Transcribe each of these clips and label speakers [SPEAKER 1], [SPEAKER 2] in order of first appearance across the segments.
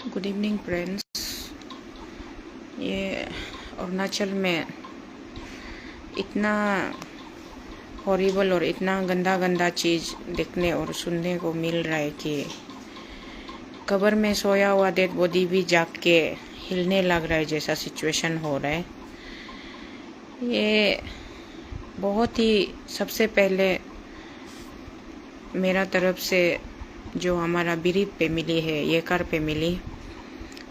[SPEAKER 1] Good evening friends. ये अरुणाचल में इतना हॉरिबल और इतना गंदा गंदा चीज़ देखने और सुनने को मिल रहा है कि कब्र में सोया हुआ डेड बॉडी भी जाग के हिलने लग रहा है जैसा सिचुएशन हो रहा है। ये बहुत ही सबसे पहले मेरा तरफ से जो हमारा बीरीप फैमिली है, येकर फैमिली,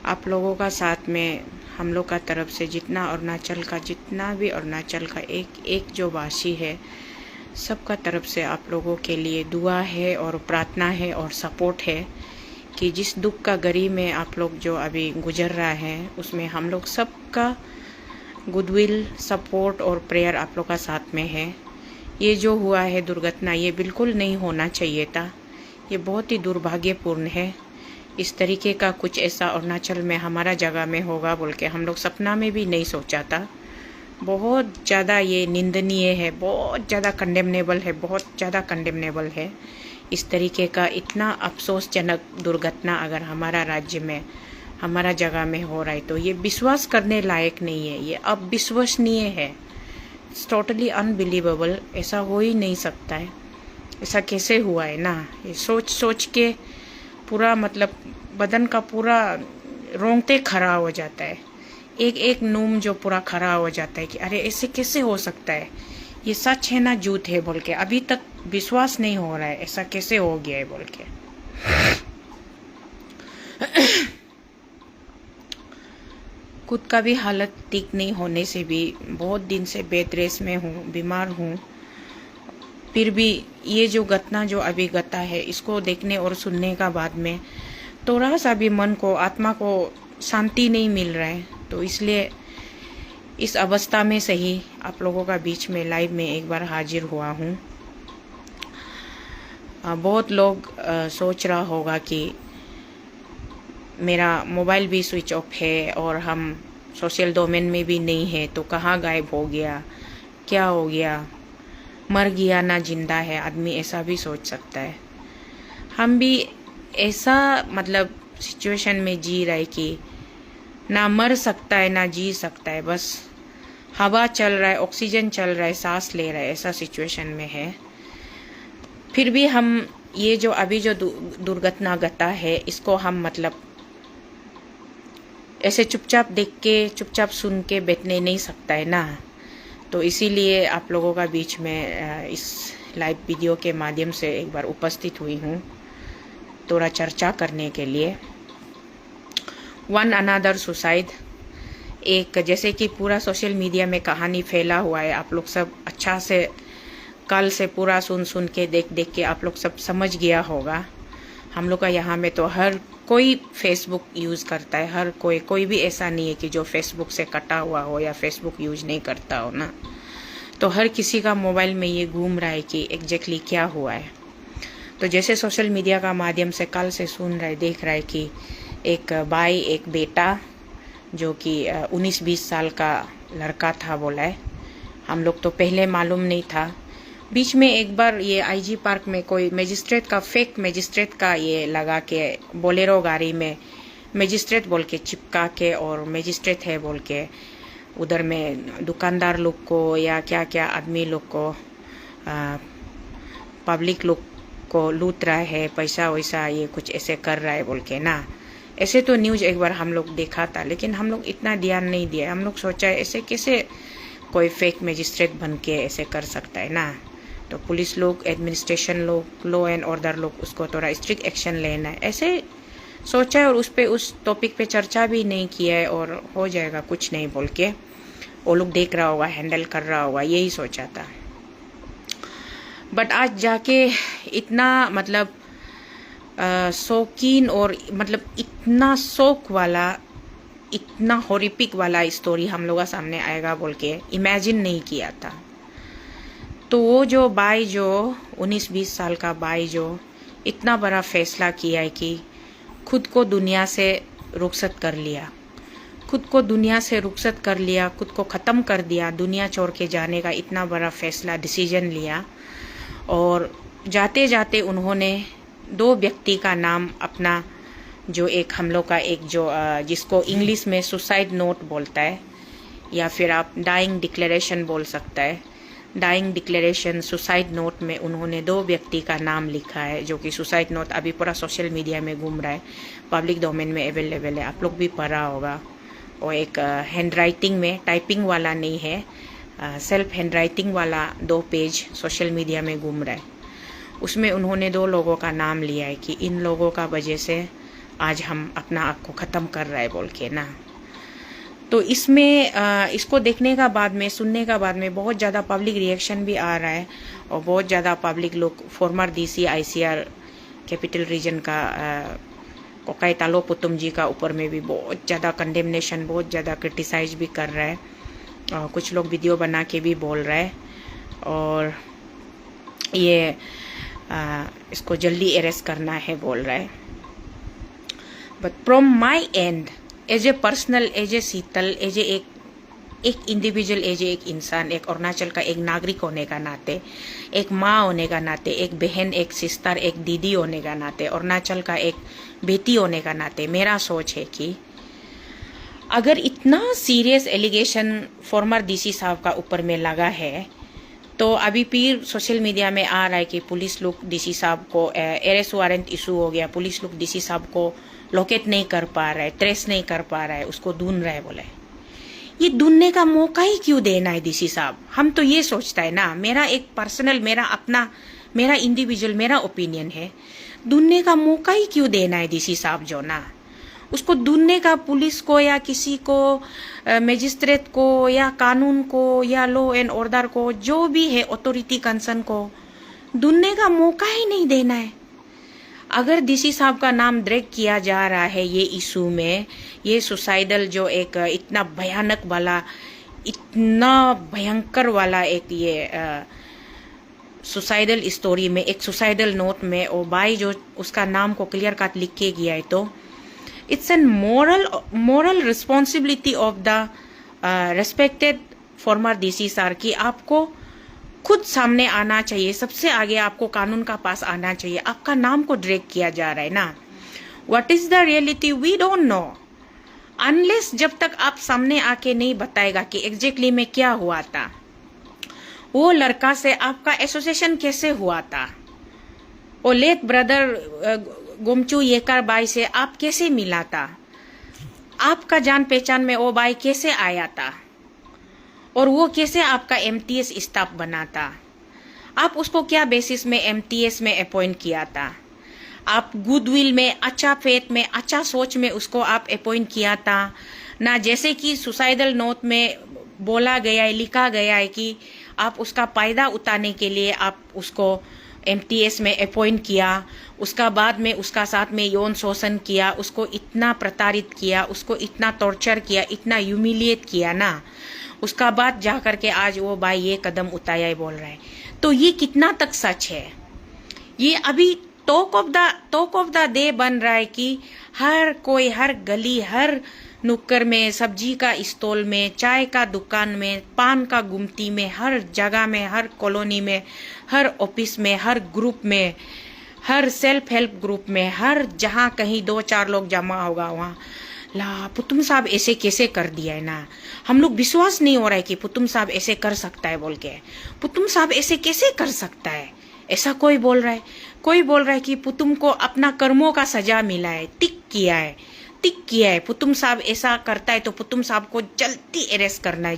[SPEAKER 1] आप लोगों का साथ में हम लोग का तरफ से जितना अरुणाचल का जितना भी अरुणाचल का एक एक जो वासी है सबका तरफ से आप लोगों के लिए दुआ है और प्रार्थना है और सपोर्ट है कि जिस दुख का घड़ी में आप लोग जो अभी गुजर रहा है उसमें हम लोग सबका गुडविल सपोर्ट और प्रेयर आप लोग का साथ में है। ये जो हुआ है दुर्घटना, ये बिल्कुल नहीं होना चाहिए था। ये बहुत ही दुर्भाग्यपूर्ण है। इस तरीके का कुछ ऐसा अरुणाचल में हमारा जगह में होगा बोल के हम लोग सपना में भी नहीं सोचा था। बहुत ज़्यादा ये निंदनीय है, बहुत ज़्यादा कंडेमनेबल है, बहुत ज़्यादा कंडेमनेबल है। इस तरीके का इतना अफसोसजनक दुर्घटना अगर हमारा राज्य में हमारा जगह में हो रहा है तो ये विश्वास करने लायक नहीं है। ये अविश्वसनीय है। It's totally unbelievable. ऐसा हो ही नहीं सकता है। ऐसा कैसे हुआ है ना, ये सोच सोच के पूरा मतलब बदन का पूरा रोंगटे खड़ा हो जाता है। एक एक नूम जो पूरा खड़ा हो जाता है कि अरे ऐसे कैसे हो सकता है, ये सच है ना झूठ है बोल के अभी तक विश्वास नहीं हो रहा है ऐसा कैसे हो गया है बोल के। खुद का भी हालत ठीक नहीं होने से भी बहुत दिन से बेड रेस्ट में हूँ, बीमार हूँ, फिर भी ये जो घटना जो अभी घटा है इसको देखने और सुनने का बाद में थोड़ा सा भी मन को आत्मा को शांति नहीं मिल रहा है। तो इसलिए इस अवस्था में सही आप लोगों का बीच में लाइव में एक बार हाजिर हुआ हूँ। बहुत लोग सोच रहा होगा कि मेरा मोबाइल भी स्विच ऑफ है और हम सोशल डोमेन में भी नहीं है तो कहाँ गायब हो गया, क्या हो गया, मर गया ना जिंदा है आदमी, ऐसा भी सोच सकता है। हम भी ऐसा मतलब सिचुएशन में जी रहे कि ना मर सकता है ना जी सकता है, बस हवा चल रहा है, ऑक्सीजन चल रहा है, सांस ले रहा है, ऐसा सिचुएशन में है। फिर भी हम ये जो अभी जो दुर्घटना घटा है इसको हम मतलब ऐसे चुपचाप देख के चुपचाप सुन के बैठने नहीं सकता है ना। तो इसीलिए आप लोगों का बीच में इस लाइव वीडियो के माध्यम से एक बार उपस्थित हुई हूँ थोड़ा चर्चा करने के लिए। वन अनदर सुसाइड, एक जैसे कि पूरा सोशल मीडिया में कहानी फैला हुआ है, आप लोग सब अच्छा से कल से पूरा सुन सुन के देख देख के आप लोग सब समझ गया होगा। हम लोग का यहाँ में तो हर कोई फेसबुक यूज़ करता है, हर कोई भी ऐसा नहीं है कि जो फेसबुक से कटा हुआ हो या फेसबुक यूज़ नहीं करता हो ना। तो हर किसी का मोबाइल में ये घूम रहा है कि एग्जैक्टली क्या हुआ है। तो जैसे सोशल मीडिया का माध्यम से कल से सुन रहा है, देख रहा है कि एक भाई एक बेटा जो कि 19-20 साल का लड़का था बोला है। हम लोग तो पहले मालूम नहीं था। बीच में एक बार ये आईजी पार्क में कोई मजिस्ट्रेट का फेक मजिस्ट्रेट का ये लगा के बोलेरो गाड़ी में मजिस्ट्रेट बोल के चिपका के और मजिस्ट्रेट है बोल के उधर में दुकानदार लोग को या क्या क्या आदमी लोग को पब्लिक लोग को लूट रहा है, पैसा वैसा ये कुछ ऐसे कर रहा है बोल के ना। ऐसे तो न्यूज़ एक बार हम लोग देखा था लेकिन हम लोग इतना ध्यान नहीं दिया। हम लोग सोचा है ऐसे कैसे कोई फेक मजिस्ट्रेट बन के ऐसे कर सकता है ना। तो पुलिस लोग, एडमिनिस्ट्रेशन लोग, लॉ एंड ऑर्डर लोग उसको थोड़ा स्ट्रिक्ट एक्शन लेना है ऐसे सोचा है। और उस टॉपिक पे चर्चा भी नहीं किया है और हो जाएगा कुछ नहीं बोल के वो लोग देख रहा होगा, हैंडल कर रहा होगा, यही सोचा था। बट आज जाके इतना मतलब शौकीन और मतलब इतना शौक वाला, इतना हॉरिफिक वाला स्टोरी हम लोगों के सामने आएगा बोल के इमेजिन नहीं किया था। तो वो जो भाई जो 19-20 साल का भाई जो इतना बड़ा फैसला किया है कि खुद को दुनिया से रुखसत कर लिया, खुद को दुनिया से रुखसत कर लिया, खुद को ख़त्म कर दिया, दुनिया छोड़ के जाने का इतना बड़ा फैसला डिसीजन लिया। और जाते जाते उन्होंने 2 व्यक्ति का नाम अपना जो एक हम लोग का एक जो जिसको इंग्लिश में सुसाइड नोट बोलता है, या फिर आप डाइंग डिक्लेरेशन बोल सकता है। डाइंग डिक्लेरेशन, सुसाइड नोट में उन्होंने 2 व्यक्ति का नाम लिखा है, जो कि सुसाइड नोट अभी पूरा सोशल मीडिया में घूम रहा है, पब्लिक डोमेन में अवेलेबल है, आप लोग भी पढ़ा होगा। और एक हैंड राइटिंग में, टाइपिंग वाला नहीं है, सेल्फ हैंड राइटिंग वाला 2 पेज सोशल मीडिया में घूम रहा है। उसमें उन्होंने 2 लोगों का नाम लिया है कि इन लोगों का वजह से आज हम अपना आप को ख़त्म कर रहे हैं बोल के ना। तो इसमें इसको देखने का बाद में, सुनने का बाद में बहुत ज़्यादा पब्लिक रिएक्शन भी आ रहा है, और बहुत ज़्यादा पब्लिक लोग farmer DC ICR capital region का कोकाई तालो पुतुम जी का ऊपर में भी बहुत ज़्यादा कंडेमनेशन, बहुत ज़्यादा क्रिटिसाइज भी कर रहा है, और कुछ लोग वीडियो बना के भी बोल रहा है, और ये इसको जल्दी अरेस्ट करना है बोल रहा है। But from my end, as a personal, as a Sheetal, as a एक इंडिविजुअल, एज ए एक इंसान, एक अरुणाचल का एक नागरिक होने का नाते, एक माँ होने का नाते, एक बहन, एक सिस्टर, एक दीदी होने का नाते, अरुणाचल का एक बेटी होने का नाते, मेरा सोच है कि अगर इतना सीरियस एलिगेशन फॉर्मर डीसी साहब का ऊपर में लगा है, तो अभी फिर सोशल मीडिया में आ रहा है कि पुलिस लोग डीसी साहब को अरेस्ट वारंट इशू हो गया, पुलिस लोग डीसी साहब को लोकेट नहीं कर पा रहा है, ट्रेस नहीं कर पा रहा है, उसको ढूंढ रहा है बोले। ये ढूंढने का मौका ही क्यों देना है डीसी साहब? हम तो ये सोचता है ना, मेरा एक पर्सनल, मेरा अपना, मेरा इंडिविजुअल, मेरा ओपिनियन है, ढूंढने का मौका ही क्यों देना है डीसी साहब जो ना? उसको ढूंढने का पुलिस को या किसी को, मजिस्ट्रेट को या कानून को या लॉ एंड ऑर्डर को, जो भी है अथॉरिटी कंसर्न को ढूंढने का मौका ही नहीं देना है। अगर डीसी साहब का नाम ड्रैग किया जा रहा है ये इशू में, ये सुसाइडल जो एक इतना भयानक वाला, इतना भयंकर वाला एक ये सुसाइडल स्टोरी में, एक सुसाइडल नोट में, और भाई जो उसका नाम को क्लियर कट लिख के गया है, तो it's a moral responsibility of the respected former DC sir कि आपको खुद सामने आना चाहिए, सबसे आगे आपको कानून का पास आना चाहिए। आपका नाम को ड्रैग किया जा रहा है ना। What is the reality? We don't know. Unless जब तक आप सामने आके नहीं बताएगा कि एग्जैक्टली में क्या हुआ था, वो लड़का से आपका एसोसिएशन कैसे हुआ था, वो लेट ब्रदर गोमचू येकर बाई से आप कैसे मिला था, आपका जान पहचान में वो बाई कैसे आया था, और वो कैसे आपका एमटीएस स्टाफ बना था, आप उसको क्या बेसिस में एमटीएस में अपॉइंट किया था, आप गुडविल में, अच्छा फेथ में, अच्छा सोच में उसको आप अपॉइंट किया था ना, जैसे कि सुसाइडल नोट में बोला गया है, लिखा गया है कि आप उसका फायदा उठाने के लिए आप उसको एमटीएस में अपॉइंट किया, उसका बाद में उसका साथ में यौन शोषण किया, उसको इतना प्रताड़ित किया, उसको इतना टॉर्चर किया, इतना ह्यूमिलिएट किया ना, उसका बाद जा करके आज वो भाई ये कदम उठाया बोल रहा है। तो ये कितना तक सच है? ये अभी टॉक ऑफ द डे बन रहा है कि हर कोई, हर गली, हर नुक्कड़ में, सब्जी का स्टॉल में, चाय का दुकान में, पान का गुमटी में, हर जगह में, हर कॉलोनी में, हर ऑफिस में, हर ग्रुप में, हर सेल्फ हेल्प ग्रुप में, हर जहाँ कहीं 2-4 लोग जमा होगा वहाँ ला पुतुम साहब ऐसे कैसे कर दिया है ना। हम लोग विश्वास नहीं हो रहा है कि पुतुम साहब ऐसे कर सकता है बोल के। पुतुम साहब ऐसे कैसे कर सकता है, ऐसा कोई बोल रहा है। कोई बोल रहा है कि पुतुम को अपना कर्मों का सजा मिला है, टिक किया है। पुतुम साहब ऐसा करता है तो पुतुम साहब को जल्दी अरेस्ट करना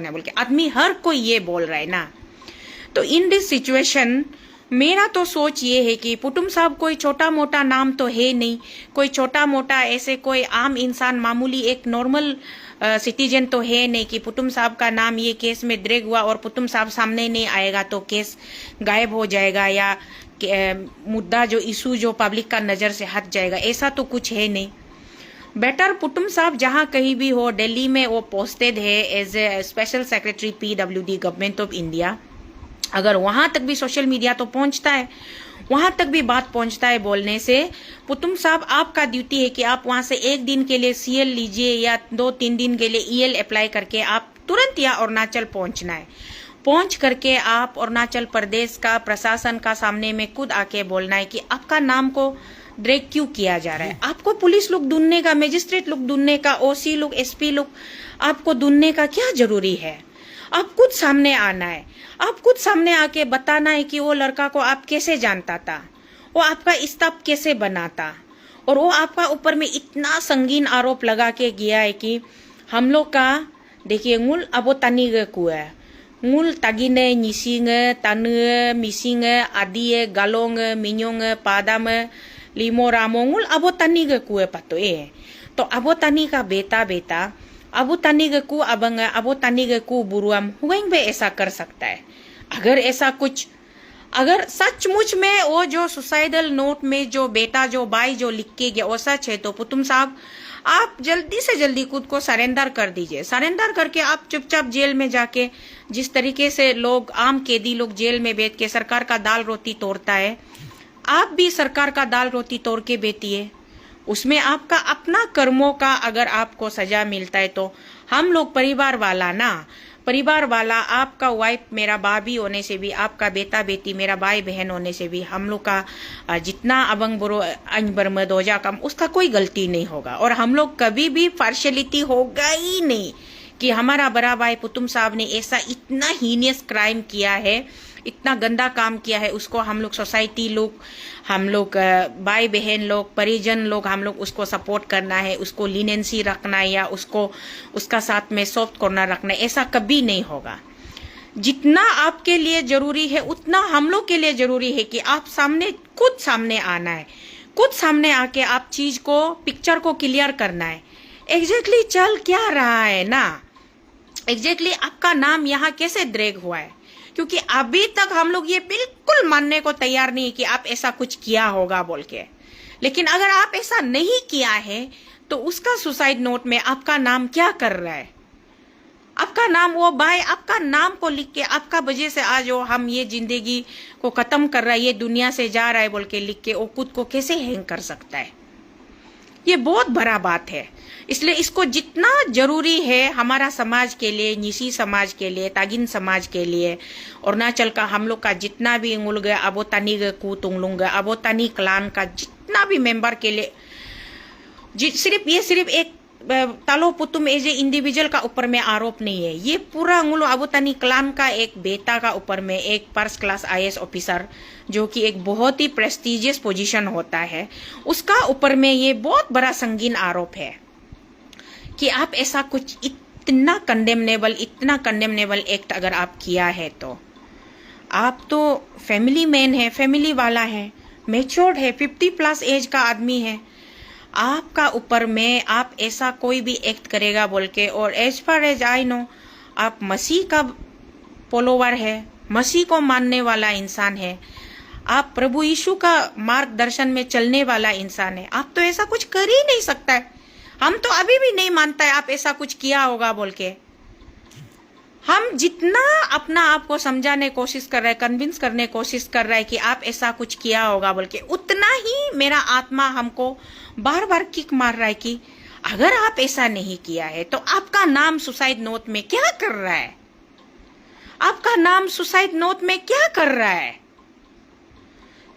[SPEAKER 1] है बोल के आदमी हर कोई ये बोल रहा है ना। तो इन दिस सिचुएशन मेरा तो सोच ये है कि पुतुम साहब कोई छोटा मोटा नाम तो है नहीं, कोई छोटा मोटा ऐसे कोई आम इंसान, मामूली एक नॉर्मल सिटीजन तो है नहीं कि पुतुम साहब का नाम ये केस में ड्रैग हुआ और पुतुम साहब सामने नहीं आएगा तो केस गायब हो जाएगा या मुद्दा जो इशू जो पब्लिक का नज़र से हट जाएगा, ऐसा तो कुछ है नहीं। बेटर पुतुम साहब जहाँ कहीं भी हो, दिल्ली में वो पोस्टेड है as a special secretary PWD government of India. अगर वहाँ तक भी सोशल मीडिया तो पहुँचता है, वहाँ तक भी बात पहुँचता है बोलने से, पुतुम साहब आपका ड्यूटी है कि आप वहाँ से 1 दिन के लिए CL लीजिए या 2-3 दिन के लिए EL अप्लाई करके आप तुरंत यहाँ अरुणाचल पहुँचना है। पहुँच करके आप अरुणाचल प्रदेश का प्रशासन का सामने में खुद आके बोलना है कि आपका नाम को ड्रैग क्यों किया जा रहा है? आपको पुलिस लोग ढूंढने का, मजिस्ट्रेट लोग ढूंढने का, ओसी लोग, एसपी लोग आपको ढूंढने का क्या जरूरी है? आप खुद सामने आना है, आप खुद सामने आके बताना है कि वो लड़का को आप कैसे जानता था, वो आपका स्टाफ कैसे बनाता, और वो आपका ऊपर में इतना संगीन आरोप लगा के गया है कि हम लोग का देखिए ngul abo tani ge kue ngul tagine nyising tanu mising adie galong minyong padam limo ramo ngul abo tani ge kue pato तो abo tani का बेटा अबो तनी के कु अबंग अबो तनी के कु बुरुआम हुएंग बे ऐसा कर सकता है? अगर ऐसा कुछ, अगर सचमुच में वो जो सुसाइडल नोट में जो बेटा जो भाई जो लिख के गया वो सच है, तो पुतुम साहब आप जल्दी से जल्दी खुद को सरेंडर कर दीजिए। सरेंडर करके आप चुपचाप जेल में जाके, जिस तरीके से लोग आम कैदी लोग जेल में बैठ के सरकार का दाल रोटी तोड़ता है, आप भी सरकार का दाल रोटी तोड़ के बेटिए। उसमें आपका अपना कर्मों का अगर आपको सजा मिलता है तो हम लोग परिवार वाला आपका वाइफ मेरा भाभी होने से भी, आपका बेटा बेटी मेरा भाई बहन होने से भी, हम लोग का जितना अबंग बुरो अंबर मदोजा कम उसका कोई गलती नहीं होगा। और हम लोग कभी भी पार्शियलिटी होगा ही नहीं कि हमारा बड़ा भाई पुतुम साहब ने ऐसा इतना हीनियस क्राइम किया है, इतना गंदा काम किया है, उसको हम लोग सोसाइटी लोग, हम लोग भाई बहन लोग, परिजन लोग, हम लोग उसको सपोर्ट करना है, उसको लीनेंसी रखना है या उसको उसका साथ में सॉफ्ट कॉर्नर रखना है, ऐसा कभी नहीं होगा। जितना आपके लिए जरूरी है उतना हम लोग के लिए जरूरी है कि आप खुद सामने आना है, खुद सामने आके आप चीज को, पिक्चर को क्लियर करना है। एग्जैक्टली चल क्या रहा है ना, एग्जैक्टली आपका नाम यहाँ कैसे ड्रैग हुआ है, क्योंकि अभी तक हम लोग ये बिल्कुल मानने को तैयार नहीं कि आप ऐसा कुछ किया होगा बोल के। लेकिन अगर आप ऐसा नहीं किया है तो उसका सुसाइड नोट में आपका नाम क्या कर रहा है? आपका नाम, वो भाई आपका नाम को लिख के, आपका वजह से आज वो हम ये जिंदगी को खत्म कर रहा है, ये दुनिया से जा रहा है बोल के लिख के वो खुद को कैसे हैंग कर सकता है? ये बहुत बड़ा बात है। इसलिए इसको जितना जरूरी है हमारा समाज के लिए, निसी समाज के लिए, तागिन समाज के लिए, अरुणाचल का हम लोग का जितना भी इंगुल अबोतानी कुतुंगलुंग अबोतानी क्लान का जितना भी मेंबर के लिए, सिर्फ एक तालो पुतुम एज ए इंडिविजुअल का ऊपर में आरोप नहीं है, ये पूरा अंगुलो अबोतानी क्लान का एक बेटा का ऊपर में, एक फर्स्ट क्लास IAS ऑफिसर जो कि एक बहुत ही प्रेस्टिजियस पोजीशन होता है, उसका ऊपर में ये बहुत बड़ा संगीन आरोप है कि आप ऐसा कुछ इतना कंडेमनेबल एक्ट अगर आप किया है तो आप तो फैमिली मैन है, फैमिली वाला है, मैच्योर्ड है, 50+ एज का आदमी है, आपका ऊपर में आप ऐसा कोई भी एक्ट करेगा बोल के। और as far as I know आप मसीह का फॉलोवर है, मसीह को मानने वाला इंसान है, आप प्रभु यीशु का मार्गदर्शन में चलने वाला इंसान है, आप तो ऐसा कुछ कर ही नहीं सकता है। हम तो अभी भी नहीं मानता है आप ऐसा कुछ किया होगा बोल के। हम जितना अपना आप को समझाने कोशिश कर रहे हैं, कन्विंस करने कोशिश कर रहा है कि आप ऐसा कुछ किया होगा बोल के, उतना ही मेरा आत्मा हमको बार बार किक मार रहा है कि अगर आप ऐसा नहीं किया है तो आपका नाम सुसाइड नोट में क्या कर रहा है? आपका नाम सुसाइड नोट में क्या कर रहा है?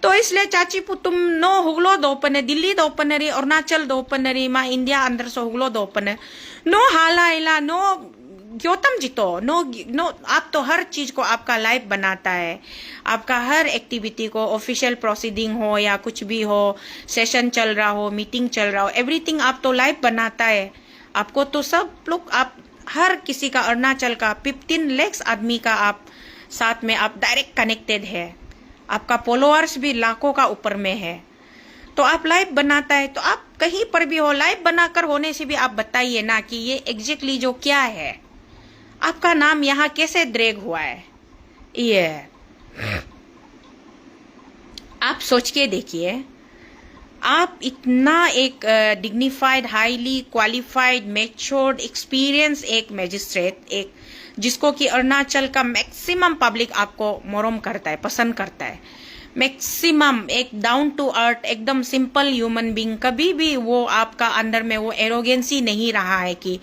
[SPEAKER 1] तो इसलिए चाची पुतुम नो हुगलो दोपने, दिल्ली दोपनरी, अरुणाचल दोपनरी, माँ इंडिया अंदर से हुगलो दोपने, नो हाला इला, नो ग्योतम जितो, नो आप तो हर चीज को आपका लाइव बनाता है, आपका हर एक्टिविटी को, ऑफिशियल प्रोसीडिंग हो या कुछ भी हो, सेशन चल रहा हो, मीटिंग चल रहा हो, एवरीथिंग आप तो लाइव बनाता है। आपको तो सब लोग, आप हर किसी का, अरुणाचल का 15 लाख आदमी का आप साथ में आप डायरेक्ट कनेक्टेड है, आपका फॉलोअर्स भी लाखों का ऊपर में है, तो आप लाइव बनाता है। तो आप कहीं पर भी हो, लाइव बनाकर होने से भी आप बताइए ना कि ये एग्जैक्टली जो क्या है, आपका नाम यहाँ कैसे ड्रैग हुआ है। ये आप सोच के देखिए, आप इतना एक dignified, highly qualified, matured, experience एक मैजिस्ट्रेट, एक जिसको कि अरुणाचल का मैक्सिमम पब्लिक आपको मोरम करता है, पसंद करता है, मैक्सिमम एक डाउन टू अर्थ एकदम सिंपल ह्यूमन बीइंग, कभी भी वो आपका अंदर में वो एरोगेंसी नहीं रहा है कि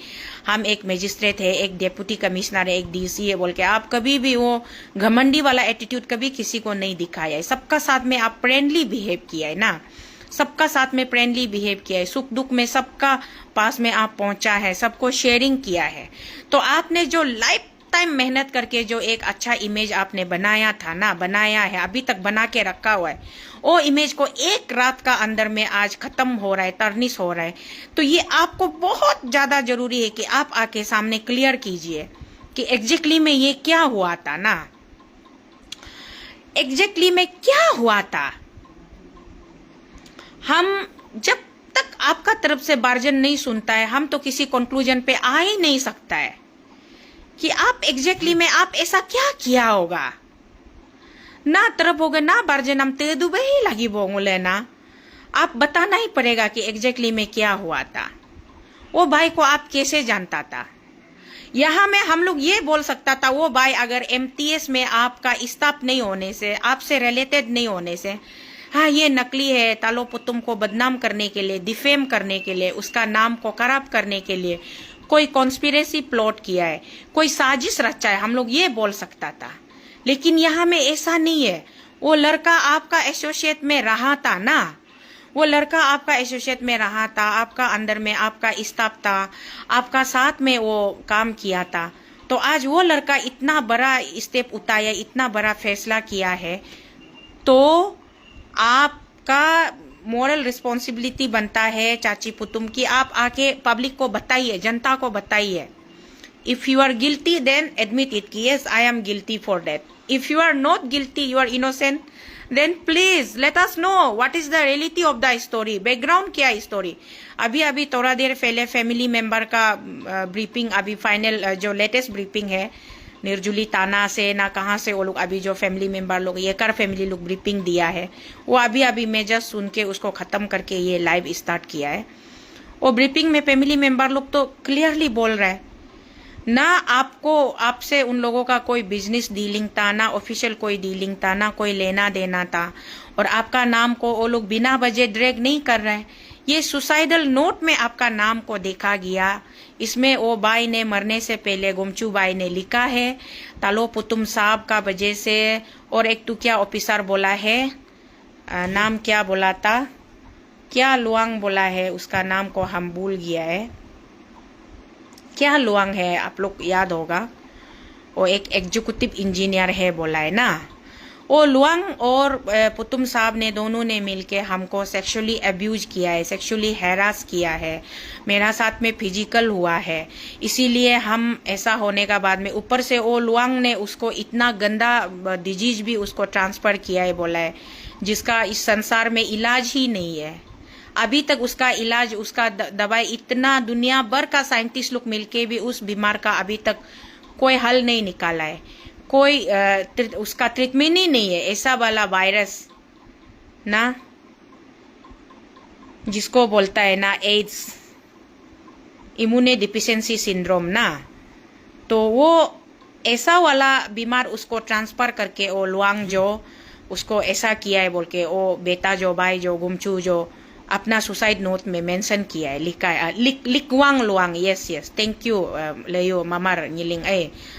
[SPEAKER 1] हम एक मैजिस्ट्रेट है, एक डेप्यूटी कमिश्नर है, एक DC है बोल के। आप कभी भी वो घमंडी वाला एटीट्यूड कभी किसी को नहीं दिखाया है, सबका साथ में आप फ्रेंडली बिहेव किया है ना। सबका साथ में फ्रेंडली बिहेव किया है, सुख दुख में सबका पास में आप पहुंचा है, सबको शेयरिंग किया है। तो आपने जो लाइफ टाइम मेहनत करके जो एक अच्छा इमेज आपने बनाया था ना, बनाया है, अभी तक बना के रखा हुआ है, वो इमेज को एक रात का अंदर में आज खत्म हो रहा है, तरनिश हो रहा है। तो ये आपको बहुत ज्यादा जरूरी है कि आप आके सामने क्लियर कीजिए कि एग्जैक्टली में ये क्या हुआ था ना, एग्जैक्टली में क्या हुआ था। हम जब तक आपका तरफ से वर्जन नहीं सुनता है, हम तो किसी कंक्लूजन पे आ ही नहीं सकता है कि आप एग्जैक्टली में आप ऐसा क्या किया होगा ना। तरफ होगा ना वर्जन हम ते दुबे ही लगी बोले ना, आप बताना ही पड़ेगा कि एग्जैक्टली में क्या हुआ था। वो भाई को आप कैसे जानता था? यहाँ में हम लोग ये बोल सकता था वो भाई अगर एमटीएस में आपका स्टाफ नहीं होने से, आपसे रिलेटेड नहीं होने से, हाँ ये नकली है, तालो पुतुम को बदनाम करने के लिए, डिफेम करने के लिए, उसका नाम को खराब करने के लिए कोई कॉन्स्पिरेसी प्लॉट किया है, कोई साजिश रचा है, हम लोग ये बोल सकता था। लेकिन यहाँ में ऐसा नहीं है। वो लड़का आपका एसोसिएट में रहा था ना, वो लड़का आपका एसोसिएट में रहा था, आपका अंदर में आपका स्टाफ था, आपका साथ में वो काम किया था। तो आज वो लड़का इतना बड़ा स्टेप उठाया, इतना बड़ा फैसला किया है, तो आपका मॉरल रिस्पॉन्सिबिलिटी बनता है चाची पुतुम की आप आके पब्लिक को बताइए, जनता को बताइए। If you are guilty then admit it कि yes I am guilty for that. If you are not guilty, you are innocent, then please let us know what is the reality of the story, background क्या है story. अभी थोड़ा देर पहले family member का briefing, अभी final जो latest briefing है निर्जुली ताना से ना कहाँ से वो लोग अभी जो फैमिली मेंबर लोग, ये कर फैमिली लोग ब्रीफिंग दिया है, वो अभी मैं जस्ट सुन के उसको खत्म करके ये लाइव स्टार्ट किया है। वो ब्रीफिंग में फैमिली मेंबर लोग तो क्लियरली बोल रहे हैं ना, आपको आपसे उन लोगों का कोई बिजनेस डीलिंग था ना, ऑफिशियल कोई डीलिंग था ना, कोई लेना देना था, और आपका नाम को वो लोग बिना वजह ड्रैग नहीं कर रहे हैं। ये सुसाइडल नोट में आपका नाम को देखा गया, इसमें वो बाई ने मरने से पहले गुमचू बाई ने लिखा है तालो पुतुम साहब का वजह से, और एक तो क्या ऑफिसर बोला है, नाम क्या बोला था, क्या लुआंग बोला है, उसका नाम को हम भूल गया है, क्या लुआंग है आप लोग याद होगा, वो एक एग्जीक्यूटिव इंजीनियर है बोला है ना। वो लुआंग और पुतुम साहब ने दोनों ने मिलके हमको सेक्सुअली अब्यूज किया है, सेक्सुअली हैरास किया है, मेरा साथ में फिजिकल हुआ है, इसीलिए हम ऐसा होने का बाद में ऊपर से वो लुआंग ने उसको इतना गंदा डिजीज भी उसको ट्रांसफर किया है बोला है, जिसका इस संसार में इलाज ही नहीं है अभी तक। उसका इलाज, उसका दवाई, इतना दुनिया भर का साइंटिस्ट लोग मिलके भी उस बीमार का अभी तक कोई हल नहीं निकाला है, कोई उसका ट्रीटमेंट ही नहीं है। ऐसा वाला वायरस ना जिसको बोलता है ना एड्स, इम्यूनो डिफिशिएंसी सिंड्रोम ना, तो वो ऐसा वाला बीमार उसको ट्रांसफर करके वो लुआंग जो उसको ऐसा किया है बोल के, वो बेटा जो भाई जो गुमचू जो अपना सुसाइड नोट में मेंशन किया है, लिखा है लिकवांग लुआंग, यस थैंक यू लेयो मामार नीलिंग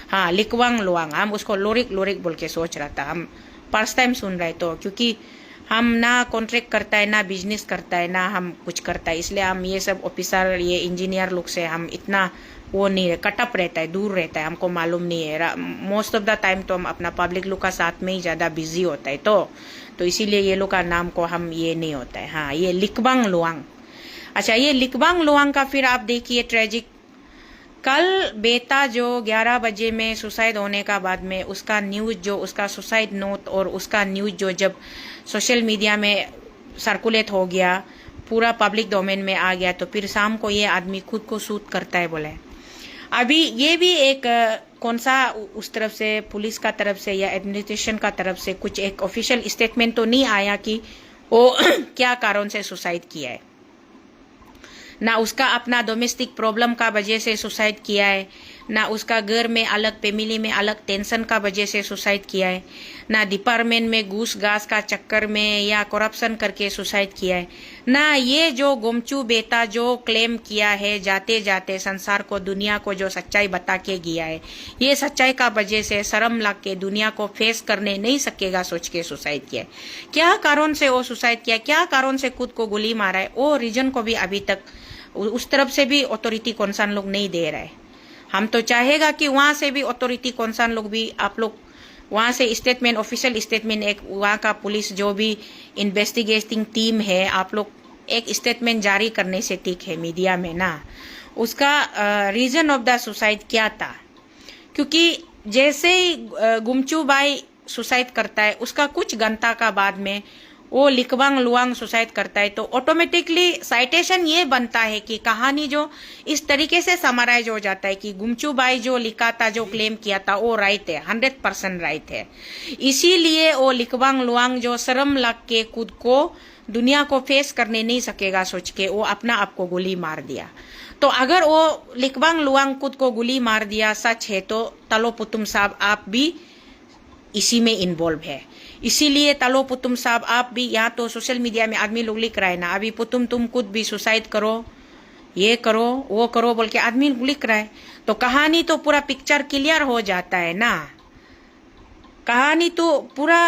[SPEAKER 1] हाँ लिकवांग लुआंग। हम उसको लोरिक बोल के सोच रहा था, हम फर्स्ट टाइम सुन रहे तो, क्योंकि हम ना कॉन्ट्रैक्ट करता है ना बिजनेस करता है ना हम कुछ करता है, इसलिए हम ये सब ऑफिसर ये इंजीनियर लोग से हम इतना वो नहीं कटअप रहता है, दूर रहता है, हमको मालूम नहीं है। मोस्ट ऑफ द टाइम तो हम अपना पब्लिक लोग का साथ में ही ज़्यादा बिजी होता है, तो इसीलिए ये लोग का नाम को हम ये नहीं होता है। हाँ ये लिकबांग लुआंग, अच्छा ये लिकबांग लुआंग का फिर आप देखिए ट्रेजिक, कल बेटा जो 11 बजे में सुसाइड होने का बाद में उसका न्यूज़ जो उसका सुसाइड नोट और उसका न्यूज़ जो जब सोशल मीडिया में सर्कुलेट हो गया, पूरा पब्लिक डोमेन में आ गया, तो फिर शाम को ये आदमी खुद को शूट करता है बोले। अभी ये भी एक कौन सा उस तरफ से पुलिस का तरफ से या एडमिनिस्ट्रेशन का तरफ से कुछ एक ऑफिशियल स्टेटमेंट तो नहीं आया कि वो क्या कारण से सुसाइड किया है, ना उसका अपना डोमेस्टिक प्रॉब्लम का वजह से सुसाइड किया है, ना उसका घर में अलग, फैमिली में अलग टेंशन का वजह से सुसाइड किया है, ना डिपार्टमेंट में घूस घास का चक्कर में या करप्शन करके सुसाइड किया है, ना ये जो गुमचू बेटा जो क्लेम किया है जाते जाते संसार को, दुनिया को जो सच्चाई बता के गया है, ये सच्चाई का वजह से शर्म लग के दुनिया को फेस करने नहीं सकेगा सोच के सुसाइड किया है। क्या कारण से वो सुसाइड किया, क्या कारण से खुद को गोली मारा है, वो रीजन को भी अभी तक उस तरफ से भी अथॉरिटी कौनसान लोग नहीं दे रहा है। हम तो चाहेगा कि वहां से भी अथॉरिटी कौनसान लोग भी, आप लोग वहां से स्टेटमेंट, ऑफिशियल स्टेटमेंट, एक वहां का पुलिस जो भी इन्वेस्टिगेटिंग टीम है, आप लोग एक स्टेटमेंट जारी करने से ठीक है मीडिया में ना, उसका रीजन ऑफ द सुसाइड क्या था। क्योंकि जैसे ही गुमचू बाई सुसाइड करता है, उसका कुछ घंटा का बाद में वो लिकवांग लुआंग सुसाइड करता है, तो ऑटोमेटिकली साइटेशन ये बनता है कि कहानी जो इस तरीके से समराइज हो जाता है कि गुमचू बाई जो लिखा था, जो क्लेम किया था, वो राइट है, 100% राइट है। इसीलिए वो लिकवांग लुआंग जो शर्म लग के खुद को दुनिया को फेस करने नहीं सकेगा सोच के वो अपना आप को गोली मार दिया। तो अगर वो लिकवांग लुआंग खुद को गोली मार दिया सच है, तो तलो पुतुम साहब आप भी इसी में इन्वॉल्व है। इसीलिए तलो पुतुम साहब आप भी, यहाँ तो सोशल मीडिया में आदमी लोग लिख रहा है ना, अभी पुतुम तुम खुद भी सुसाइड करो, ये करो वो करो बोल के आदमी लिख रहा है, तो कहानी तो पूरा पिक्चर क्लियर हो जाता है ना, कहानी तो पूरा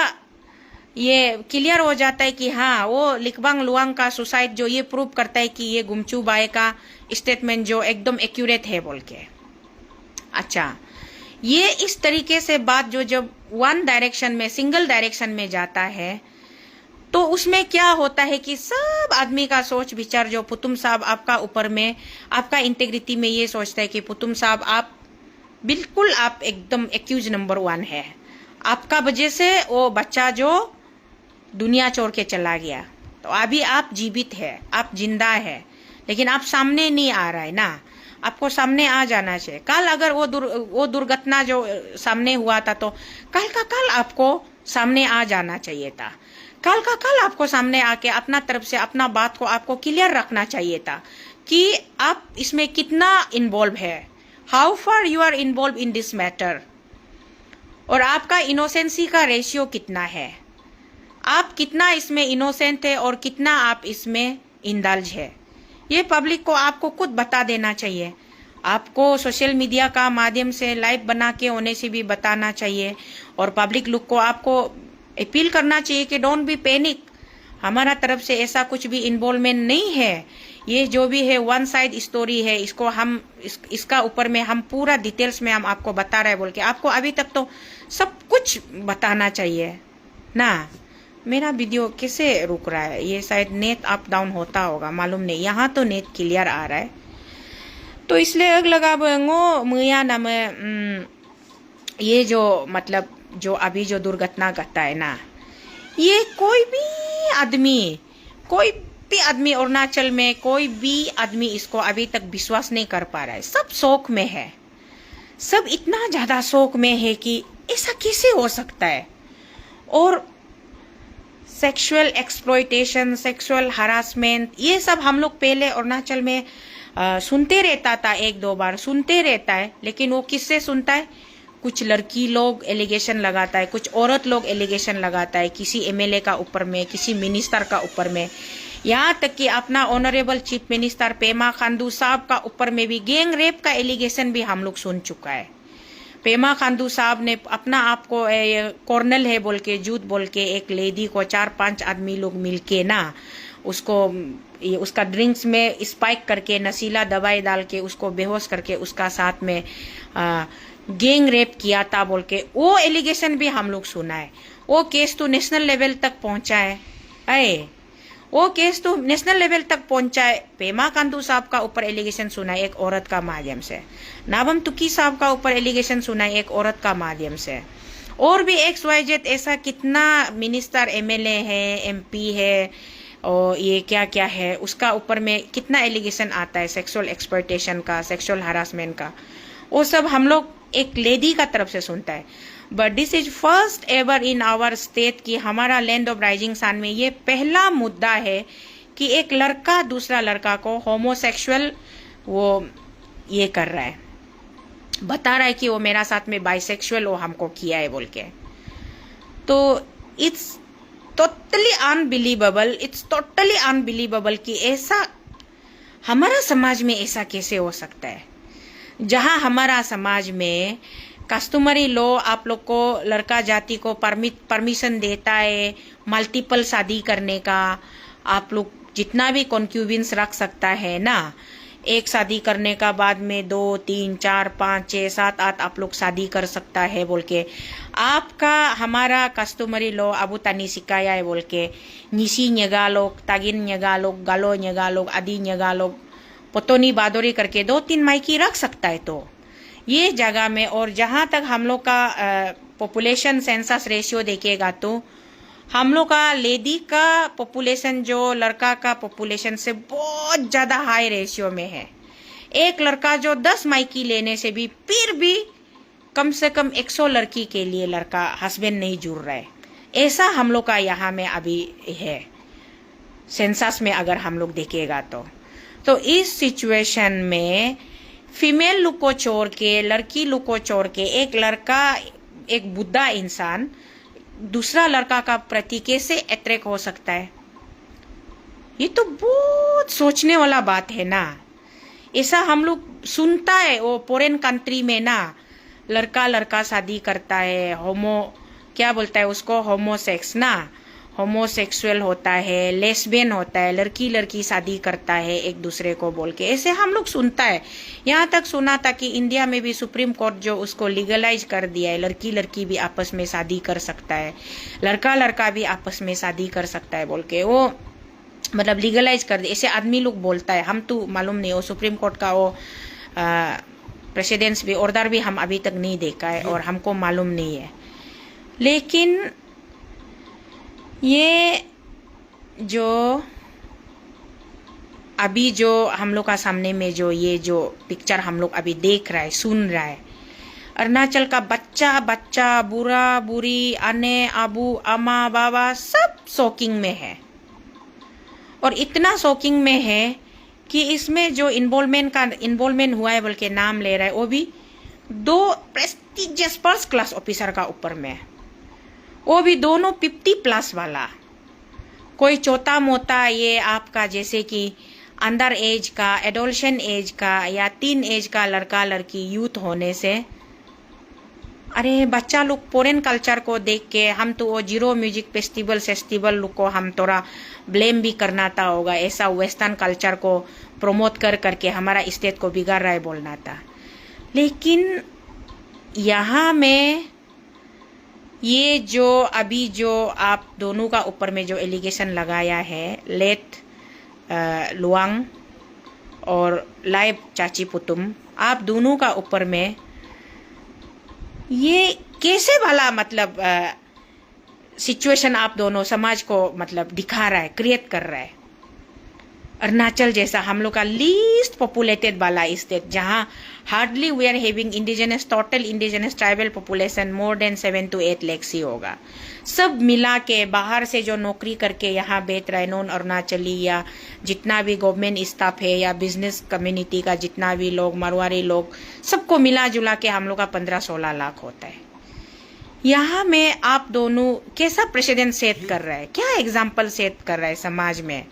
[SPEAKER 1] ये क्लियर हो जाता है कि हाँ वो लिकवांग लुआंग का सुसाइड जो ये प्रूव करता है कि ये गुमचू बाई का स्टेटमेंट जो एकदम एक्यूरेट है बोल के। अच्छा, ये इस तरीके से बात जो जब वन डायरेक्शन में, सिंगल डायरेक्शन में जाता है, तो उसमें क्या होता है कि सब आदमी का सोच विचार जो पुतुम साहब आपका ऊपर में, आपका इंटेग्रिटी में ये सोचता है कि पुतुम साहब आप बिल्कुल, आप एकदम एक्यूज नंबर 1 है, आपका वजह से वो बच्चा जो दुनिया छोड़ के चला गया, तो अभी आप जीवित है, आप जिंदा है, लेकिन आप सामने नहीं आ रहा है ना, आपको सामने आ जाना चाहिए। कल अगर वो दुर्घटना जो सामने हुआ था, तो कल का कल आपको सामने आ जाना चाहिए था, कल का कल आपको सामने आके अपना तरफ से अपना बात को आपको क्लियर रखना चाहिए था कि आप इसमें कितना इन्वॉल्व है, how far you are involve in this matter, और आपका इनोसेंसी का रेशियो कितना है, आप कितना इसमें इनोसेंट है और कितना आप इसमें इंडल्ज है, ये पब्लिक को आपको खुद बता देना चाहिए। आपको सोशल मीडिया का माध्यम से लाइव बना के होने से भी बताना चाहिए, और पब्लिक लोग को आपको अपील करना चाहिए कि डोंट बी पैनिक, हमारा तरफ से ऐसा कुछ भी इन्वॉल्वमेंट नहीं है, ये जो भी है वन साइड स्टोरी है, इसको हम इसका ऊपर में हम पूरा डिटेल्स में हम आपको बता रहे हैं बोल के आपको अभी तक तो सब कुछ बताना चाहिए ना। मेरा वीडियो कैसे रुक रहा है, ये शायद नेट अप डाउन होता होगा, मालूम नहीं, यहाँ तो नेट क्लियर आ रहा है, तो इसलिए अग लगा बंगो मुया नाम ये जो मतलब जो अभी जो दुर्घटना घटा है ना, ये कोई भी आदमी अरुणाचल में कोई भी आदमी इसको अभी तक विश्वास नहीं कर पा रहा है, सब शौक में है, सब इतना ज्यादा शौक में है कि ऐसा कैसे हो सकता है। और सेक्सुअल एक्सप्लॉयटेशन, सेक्सुअल हरासमेंट, ये सब हम लोग पहले अरुणाचल में सुनते रहता था, 1-2 बार सुनते रहता है, लेकिन वो किससे सुनता है, कुछ लड़की लोग एलिगेशन लगाता है, कुछ औरत लोग एलिगेशन लगाता है, किसी एमएलए का ऊपर में, किसी मिनिस्टर का ऊपर में, यहाँ तक कि अपना honourable chief minister Pema Khandu साहब का ऊपर में भी गैंग रेप का एलिगेशन भी हम लोग सुन चुका है। पेमा खांडू साहब ने अपना आप को कॉर्नल है बोल के, झूठ बोल के, एक लेडी को 4-5 आदमी लोग मिलके ना उसको उसका ड्रिंक्स में स्पाइक करके नशीला दवाई डाल के उसको बेहोश करके उसका साथ में गैंग रेप किया था बोल के, वो एलिगेशन भी हम लोग सुना है। वो केस तो नेशनल लेवल तक पहुंचा है, वो केस तो नेशनल लेवल तक पहुंचा है। पेमा खांडू साहब का ऊपर एलिगेशन सुना है एक औरत का माध्यम से, नाबम तुकी साहब का ऊपर एलिगेशन सुना है एक औरत का माध्यम से, और भी XYZ ऐसा कितना मिनिस्टर, एमएलए है, MP है, और ये क्या क्या है, उसका ऊपर में कितना एलिगेशन आता है सेक्सुअल एक्सप्लॉयटेशन का, सेक्सुअल हरासमेंट का, वो सब हम लोग एक लेडी का तरफ से सुनता है। But this is first ever in our state कि हमारा लैंड ऑफ राइजिंग सन में ये पहला मुद्दा है कि एक लड़का दूसरा लड़का को होमोसेक्सुअल वो ये कर रहा है, बता रहा है कि वो मेरा साथ में बाइसेक्सुअल वो हमको किया है बोल के। तो इट्स टोटली अनबिलीवेबल कि ऐसा हमारा समाज में ऐसा कैसे हो सकता है, जहां हमारा समाज में कस्टमरी लॉ आप लोग को लड़का जाति को परमिशन देता है मल्टीपल शादी करने का। आप लोग जितना भी कॉन्क्यूबिन्स रख सकता है ना, एक शादी करने का बाद में 2 3 4 5 6 7 8 आप लोग शादी कर सकता है बोल के आपका हमारा कस्टमरी लॉ अबू तनी सिकाया है बोल के। निशी न्यगालोग, तागिन न्यगालोग, गालो न्यगालोग, आदि न्यगालोग, पतोनी बादोरी करके 2-3 मायकी रख सकता है। तो ये जगह में, और जहाँ तक हम लोग का पॉपुलेशन सेंसस रेशियो देखेगा तो हम लोग का लेडी का पॉपुलेशन जो लड़का का पॉपुलेशन से बहुत ज़्यादा हाई रेशियो में है। एक लड़का जो 10 मायकी लेने से भी फिर भी कम से कम 100 लड़की के लिए लड़का हस्बैंड नहीं जुड़ रहा है। ऐसा हम लोग का यहाँ में अभी है सेंसस में अगर हम लोग देखेगा तो इस सिचुएशन में फीमेल लुक को छोड़ के, लड़की लुक को छोड़ के, एक लड़का, एक बुद्धा इंसान दूसरा लड़का का प्रति कैसे अट्रैक्ट हो सकता है? ये तो बहुत सोचने वाला बात है ना। ऐसा हम लोग सुनता है वो फॉरेन कंट्री में ना, लड़का लड़का शादी करता है, क्या बोलता है उसको, होमोसेक्स ना, होमोसेक्सुअल होता है, लेस्बियन होता है, लड़की लड़की शादी करता है एक दूसरे को बोल के, ऐसे हम लोग सुनता है। यहाँ तक सुना था कि इंडिया में भी सुप्रीम कोर्ट जो उसको लीगलाइज कर दिया है, लड़की लड़की भी आपस में शादी कर सकता है, लड़का लड़का भी आपस में शादी कर सकता है बोल के, वो मतलब लीगलाइज कर दिया। ऐसे आदमी लोग बोलता है, हम तो मालूम नहीं, वो सुप्रीम कोर्ट का वो प्रेसिडेंस भी, ऑर्डर भी हम अभी तक नहीं देखा है और हमको मालूम नहीं है। लेकिन ये जो अभी जो हम लोग का सामने में जो ये जो पिक्चर हम लोग अभी देख रहा है, सुन रहा है, अरुणाचल का बच्चा बच्चा, बुरा बुरी, अने अबू अम्मा बाबा सब शॉकिंग में है। और इतना शॉकिंग में है कि इसमें जो इन्वॉल्वमेंट हुआ है बोल के नाम ले रहा है, वो भी 2 प्रेस्टिजियस फर्स्ट क्लास ऑफिसर का ऊपर में, वो भी दोनों 50+ वाला। कोई चौथा मोटा ये आपका जैसे कि अंडर एज का, एडोल्शन एज का या टीन एज का लड़का लड़की यूथ होने से, अरे बच्चा लोग फॉरेन कल्चर को देख के हम तो वो जीरो म्यूजिक फेस्टिवल लोग को हम थोड़ा ब्लेम भी करना था होगा, ऐसा वेस्टर्न कल्चर को प्रमोट करके हमारा स्टेट को बिगाड़ रहा है बोलना था। लेकिन यहाँ में ये जो अभी जो आप दोनों का ऊपर में जो एलिगेशन लगाया है, लेट लुआंग और लाइव चाची पुतुम, आप दोनों का ऊपर में ये कैसे भला मतलब सिचुएशन आप दोनों समाज को मतलब दिखा रहा है, क्रिएट कर रहा है। अरुणाचल जैसा हम लोग का लीस्ट पॉपुलेटेड वाला स्टेट, जहाँ hardly we are having indigenous, total indigenous tribal population more than 7 to 8 lakhs ही होगा। सब मिला के बाहर से जो नौकरी करके यहाँ बैठ रहे नॉन अरुणाचली या जितना भी गवर्नमेंट स्टाफ है या बिजनेस कम्युनिटी का जितना भी लोग, मरवारी लोग, सबको मिला जुला के हम लोग का 15-16 लाख होता है। यहाँ में आप दोनों कैसा प्रेसिडेंट सेट कर रहा है, क्या एग्जाम्पल सेट कर रहा है समाज में।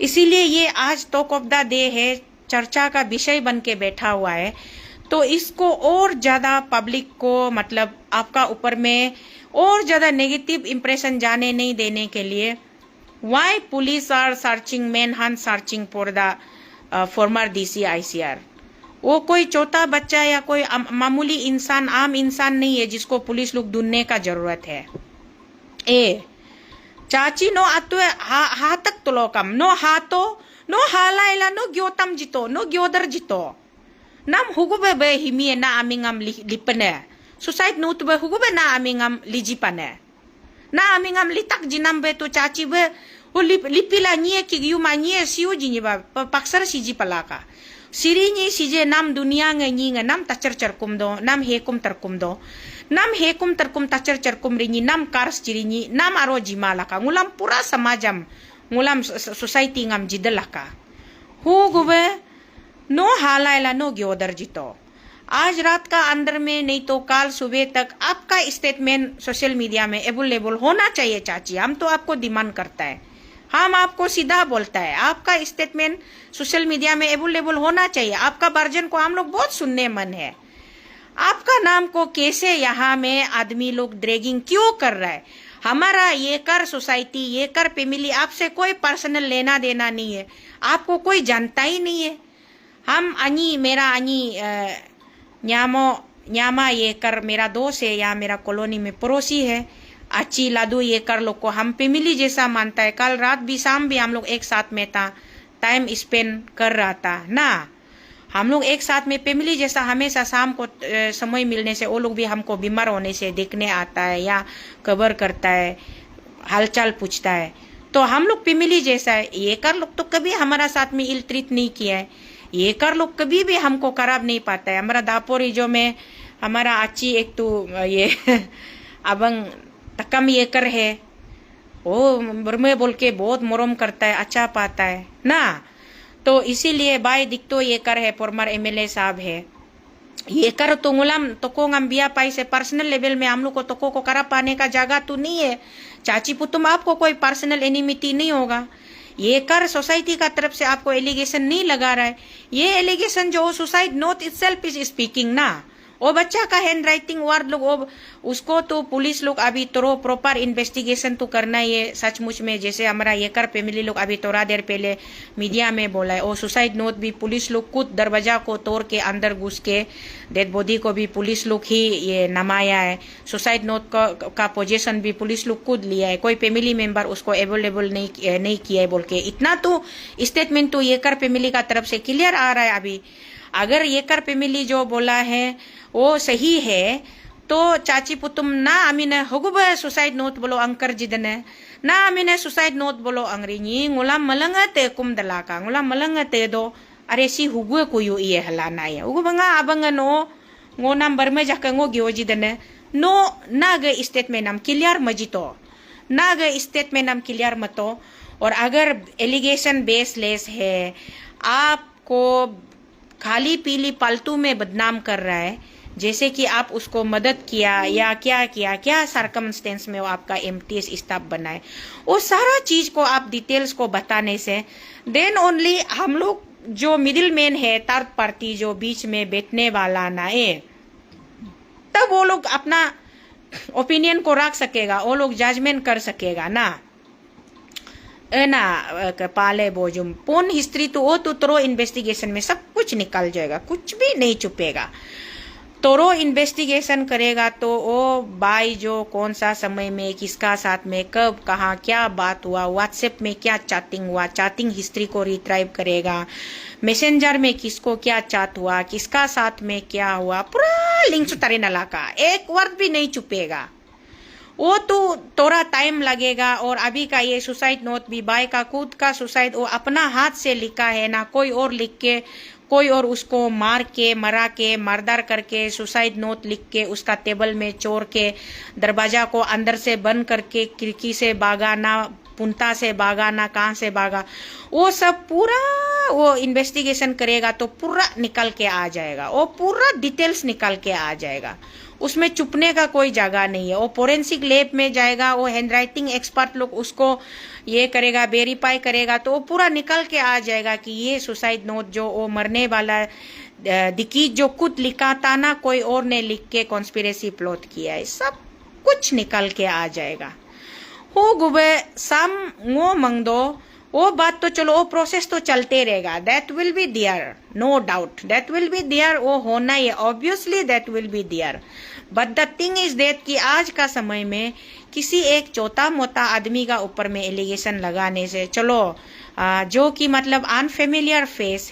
[SPEAKER 1] इसीलिए ये आज टॉक ऑफ द डे है, चर्चा का विषय बन के बैठा हुआ है। तो इसको और ज़्यादा पब्लिक को मतलब आपका ऊपर में और ज़्यादा नेगेटिव इम्प्रेशन जाने नहीं देने के लिए, why police are searching, man hunt searching for the former DCICR। वो कोई चौथा बच्चा या कोई मामूली इंसान, आम इंसान नहीं है जिसको पुलिस लोग ढूंढने का जरूरत है। चाची नो आतुए हा तक तो लोकम नो हातो नो हालाइला नो ग्योतम जितो नो ग्योदर जितो नाम हुगुबे बे हिमिए ना आमिंगम लिपने सुसाइड नो तुबे हुगुबे ना आमिंगम लिजिपने ना आमिंगम लिtak jinam be तो चाची बे वो लिपिला निये कि युमा निये सियो जिनी बा पक्सर सिजी पलाका सिरी नि सिजे नाम दुनिया nge नाम तचर चरकुम दो नाम हेकुम तरकुम दो nam hekum terkum tacer cerkum rinyi nam kars cirinyi nam aro jimalaka ngulam pura samajam ngulam society ngam jidelaka hu gube no halaila no gyodar jito आज रात का अंदर में नहीं तो कल सुबह तक आपका स्टेटमेंट सोशल मीडिया में अवेलेबल होना चाहिए चाची। हम तो आपको डिमांड करता है, हम आपको सीधा बोलता है, आपका स्टेटमेंट सोशल मीडिया में अवेलेबल होना चाहिए। आपका वर्जन को हम लोग बहुत सुनने मन है। आपका नाम को कैसे यहाँ में आदमी लोग ड्रैगिंग क्यों कर रहा है? हमारा ये कर सोसाइटी, ये कर फैमिली आपसे कोई पर्सनल लेना देना नहीं है, आपको कोई जानता ही नहीं है। हम मेरा न्यामा ये कर मेरा दोस्त है, या मेरा कॉलोनी में पड़ोसी है। अच्छी लादू ये कर लोग को हम फैमिली जैसा मानता है। कल रात भी शाम भी हम लोग एक साथ में था, टाइम स्पेंड कर रहा था ना। हम लोग एक साथ में फैमिली जैसा, हमेशा शाम को समय मिलने से वो लोग भी हमको बीमार होने से देखने आता है या कवर करता है, हालचाल पूछता है। तो हम लोग फैमिली जैसा है। ये कर लोग तो कभी हमारा साथ में इल ट्रीट नहीं किया है। ये कर लोग कभी भी हमको खराब नहीं पाता है। हमारा दापोरी जो में हमारा अच्छी एक तो ये अबंग तकम ये कर है, वो बरमे बोल के बहुत मोरम करता है, अच्छा पाता है ना। तो इसीलिए भाई दिखतो ये कर है, फॉर्मर एमएलए साहब है। ये कर तो गुलाम तो को बिया पाई से पर्सनल लेवल में हम लोग को तो को करा पाने का जगह तो नहीं है। चाची पुतुम आपको कोई पर्सनल एनिमिटी नहीं होगा। ये कर सोसाइटी का तरफ से आपको एलिगेशन नहीं लगा रहा है। ये एलिगेशन जो suicide note itself is speaking ना, वो बच्चा का हैंड राइटिंग वर्ड लोग उसको तो पुलिस लोग अभी तो प्रॉपर इन्वेस्टिगेशन तो करना ही है सचमुच में। जैसे हमारा ये कर फैमिली लोग अभी थोड़ा देर पहले मीडिया में बोला है, वो सुसाइड नोट भी पुलिस लोग खुद दरवाजा को तोड़ के अंदर घुस के डेड बॉडी को भी पुलिस लोग ही ये नमाया है। सुसाइड नोट का पोजीशन भी पुलिस लोग खुद लिया है, कोई फैमिली मेंबर उसको अवेलेबल नहीं किया है बोल के। इतना तो स्टेटमेंट तो ये कर फैमिली का तरफ से क्लियर आ रहा है। अभी अगर ये कर फैमिली जो बोला है वो सही है तो चाची पुतुम ना अमीने होगुब सुसाइड नोट बोलो अंकर जिदने ना अमीने सुसाइड नोट बोलो अंग्रेजी ngulam malangate kum dalaka ngulam malangate do aresi hugu kuyu iye halana ya ugu banga abanga no ngo number me jaka ngo gyo jidene no naga statement nam clear majito naga statement nam clear mato। और अगर allegation baseless है, आपको खाली पीली पालतू में बदनाम कर रहा है, जैसे कि आप उसको मदद किया या क्या किया, क्या सरकमस्टेंस में वो आपका एमटीएस स्टाफ बनाए, वो सारा चीज को आप डिटेल्स को बताने से देन ओनली हम लोग जो मिडिल मैन है, थर्ड पार्टी जो बीच में बैठने वाला ना है, तब वो लोग अपना ओपिनियन को रख सकेगा, वो लोग जजमेंट कर सकेगा ना। ना पाले बोजुम पोन हिस्ट्री तो वो तो तोरो इन्वेस्टिगेशन में सब कुछ निकल जाएगा, कुछ भी नहीं छुपेगा। तोरो इन्वेस्टिगेशन करेगा तो वो भाई जो कौन सा समय में किसका साथ में कब कहाँ क्या बात हुआ, व्हाट्सएप में क्या चैटिंग हुआ, चैटिंग हिस्ट्री को रिट्राइव करेगा, मैसेंजर में किसको क्या चैट हुआ, किसका साथ में क्या हुआ, पूरा लिंक सुतारे नला का एक वर्ड भी नहीं छुपेगा। वो तो थोड़ा टाइम लगेगा। और अभी का ये सुसाइड नोट भी भाई का खुद का सुसाइड वो अपना हाथ से लिखा है ना, कोई और लिख के, कोई और उसको मार के मरा के मर्डर करके सुसाइड नोट लिख के उसका टेबल में चोर के दरवाजा को अंदर से बंद करके खिड़की से भागा ना, पुंता से भागा ना, कहाँ से भागा, वो सब पूरा वो इन्वेस्टिगेशन करेगा तो पूरा निकल के आ जाएगा, वो पूरा डिटेल्स निकल के आ जाएगा। उसमें छुपने का कोई जगह नहीं है। वो फोरेंसिक लैब में जाएगा, वो हैंडराइटिंग एक्सपर्ट लोग उसको ये करेगा, वेरीफाई करेगा, तो वो पूरा निकल के आ जाएगा कि ये सुसाइड नोट जो वो मरने वाला दिकीज जो खुद लिखा था ना, कोई और ने लिख के कॉन्स्पिरेसी प्लॉट किया है, सब कुछ निकल के आ जाएगा। हो गुबे सम ngो मंगदो वो बात तो चलो, वो प्रोसेस तो चलते रहेगा, that will be there, no doubt that will be there, वो होना ही है, obviously that will be there. But the thing is that कि आज का समय में किसी एक छोटा मोटा आदमी का ऊपर में एलिगेशन लगाने से, चलो जो कि मतलब अनफेमिलियर फेस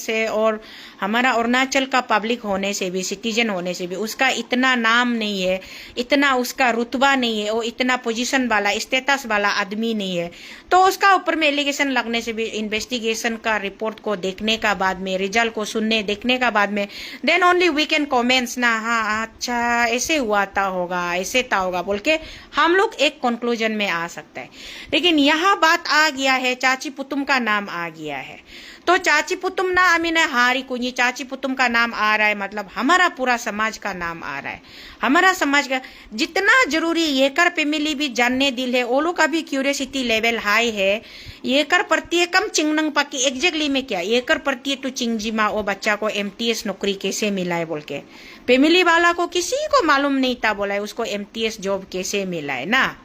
[SPEAKER 1] है और हमारा अरुणाचल का पब्लिक होने से भी, सिटीजन होने से भी उसका इतना नाम नहीं है, इतना उसका रुतबा नहीं है, वो इतना पोजीशन वाला स्टेटस वाला आदमी नहीं है, तो उसका ऊपर में एलिगेशन लगने से भी इन्वेस्टिगेशन का रिपोर्ट को देखने का बाद में, रिजल्ट को सुनने देखने का बाद में, then only we can comments ना, हाँ अच्छा ऐसे हुआ था होगा, ऐसे था होगा बोल के हम लोग एक कंक्लूजन में आ सकता है। लेकिन यहाँ बात आ गया है, चाची पुतुम का नाम आ गया है, तो चाची पुतुम ना अमीने हारी कुनी चाची पुतुम का नाम आ रहा है, मतलब हमारा पूरा समाज का नाम आ रहा है। हमारा समाज का जितना जरूरी येकर फैमिली भी जानने दिल है, वो लोग का भी क्यूरियोसिटी लेवल हाई है। येकर प्रति कम चिंगनंग पाकी एग्जैक्टली में क्या येकर प्रति तो चिंगजिमा वो बच्चा को एमटीएस नौकरी कैसे मिला है बोल के फैमिली वाला को किसी को मालूम नहीं था, बोला है उसको एमटीएस जॉब कैसे मिला है ना।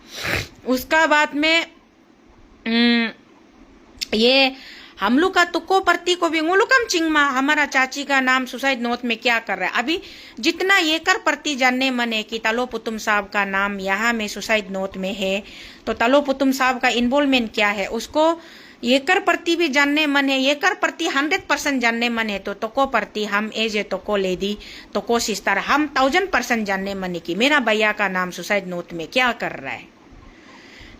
[SPEAKER 1] उसका बाद में ये हम लोग का तुक्को प्रति को भी मुलुकम चिंगमा हमारा चाची का नाम सुसाइड नोट में क्या कर रहा है। अभी जितना ये कर प्रति जानने मन है कि तालो पुतुम साहब का नाम यहाँ में सुसाइड नोट में है, तो तालो पुतुम साहब का इन्वॉल्वमेंट क्या है उसको ये कर प्रति भी जानने मन है। ये कर प्रति 100% जानने मन है तो को प्रति हम एज ए को लेडी को सिस्टर हम 1000% जानने मन है कि मेरा भैया का नाम सुसाइड नोट में क्या कर रहा है।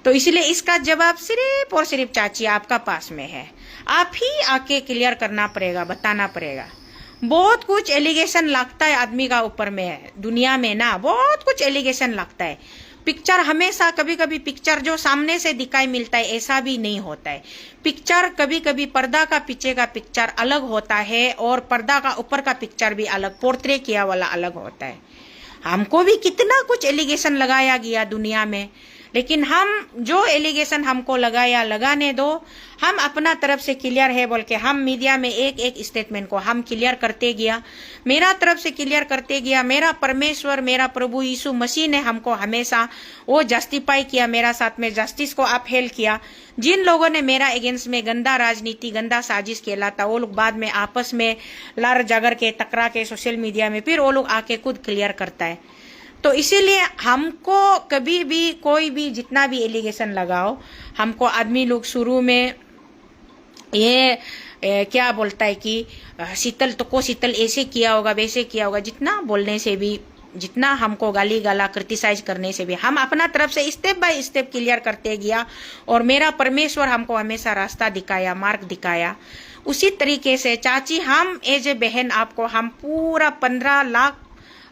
[SPEAKER 1] तो इसलिए इसका जवाब सिर्फ और सिर्फ चाची आपका पास में है। आप ही आके क्लियर करना पड़ेगा, बताना पड़ेगा। बहुत कुछ एलिगेशन लगता है आदमी का ऊपर में दुनिया में ना, बहुत कुछ एलिगेशन लगता है। पिक्चर हमेशा कभी कभी पिक्चर जो सामने से दिखाई मिलता है ऐसा भी नहीं होता है। पिक्चर कभी कभी पर्दा का पीछे का पिक्चर अलग होता है और पर्दा का ऊपर का पिक्चर भी अलग, पोर्ट्रे किया वाला अलग होता है। हमको भी कितना कुछ एलिगेशन लगाया गया दुनिया में, लेकिन हम जो एलिगेशन हमको लगाया लगाने दो, हम अपना तरफ से क्लियर है बोल के हम मीडिया में एक एक स्टेटमेंट को हम क्लियर करते गया। मेरा तरफ से क्लियर करते गया। मेरा परमेश्वर मेरा प्रभु यीशु मसीह ने हमको हमेशा वो जस्टिफाई किया, मेरा साथ में जस्टिस को अपहेल किया। जिन लोगों ने मेरा अगेंस्ट में गंदा राजनीति गंदा साजिश खेला था वो लोग बाद में आपस में लड़ झगड़ के टकरा के सोशल मीडिया में फिर वो लोग आके खुद क्लियर करता है। तो इसीलिए हमको कभी भी कोई भी जितना भी एलिगेशन लगाओ, हमको आदमी लोग शुरू में ये क्या बोलता है कि शीतल तो को शीतल ऐसे किया होगा वैसे किया होगा, जितना बोलने से भी जितना हमको गाली गाला क्रिटिसाइज करने से भी हम अपना तरफ से स्टेप बाय स्टेप क्लियर करते गया और मेरा परमेश्वर हमको हमेशा रास्ता दिखाया, मार्ग दिखाया। उसी तरीके से चाची हम एज ए बहन आपको हम पूरा 15 लाख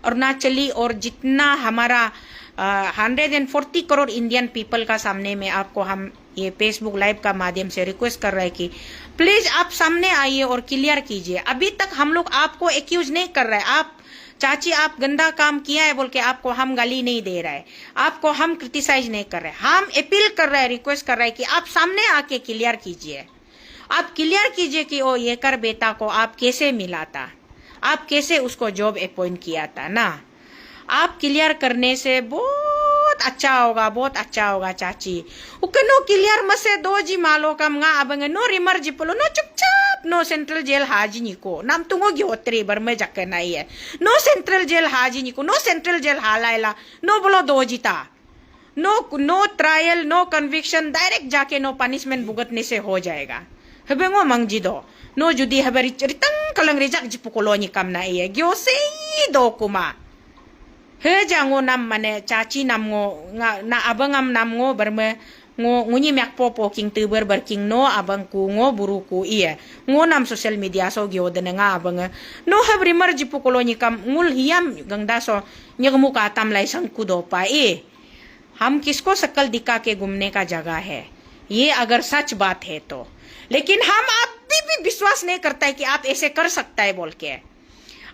[SPEAKER 1] अरुणाचली और जितना हमारा 140 करोड़ इंडियन पीपल का सामने में आपको हम ये फेसबुक लाइव का माध्यम से रिक्वेस्ट कर रहे हैं कि प्लीज आप सामने आइए और क्लियर कीजिए। अभी तक हम लोग आपको एक्यूज नहीं कर रहे, आप चाची आप गंदा काम किया है बोल के आपको हम गाली नहीं दे रहा है, आपको हम क्रिटिसाइज नहीं कर रहे, हम अपील कर रहे हैं, रिक्वेस्ट कर रहे हैं कि आप सामने आके क्लियर कीजिए। आप क्लियर कीजिए कि ओ ये कर बेटा को आप कैसे मिला था, आप कैसे उसको जॉब अपॉइंट किया था ना। आप क्लियर करने से बहुत अच्छा होगा, बहुत अच्छा होगा चाची। उकनो क्लियर मसे दो जी मालो कम nga abang no rimar jipulo no चुपचाप नो सेंट्रल जेल हाजी निको नाम तुंगो गियोत्री बर में जाके नहीं है नो सेंट्रल जेल हाजी निको नो सेंट्रल जेल हालायला नो बोलो दो जीता no trial no conviction direct जाके नो पनिशमेंट भुगतने से हो जाएगा। हबेंगो मंगजी दो नो जुदी हबरी रितंग कलंग रिजक जिपुकोलो नि काम ना ये ग्यो से दो कुमा हे jango nam mane चाची nam ngo na abangam nam ngo berme ngo ngunyi mek popo king tuber berking no abang ku ngo buruku iya ngo nam social media so gyo de nga abang no habri marji pukoloni kam ngul hiam gangda so nyagmu का tam lai sang kudo pa ए हम किसको शक्ल दिखा के घूमने का जगह है ये अगर सच बात है तो। लेकिन हम आप भी विश्वास नहीं करता है कि आप ऐसे कर सकता है बोल के,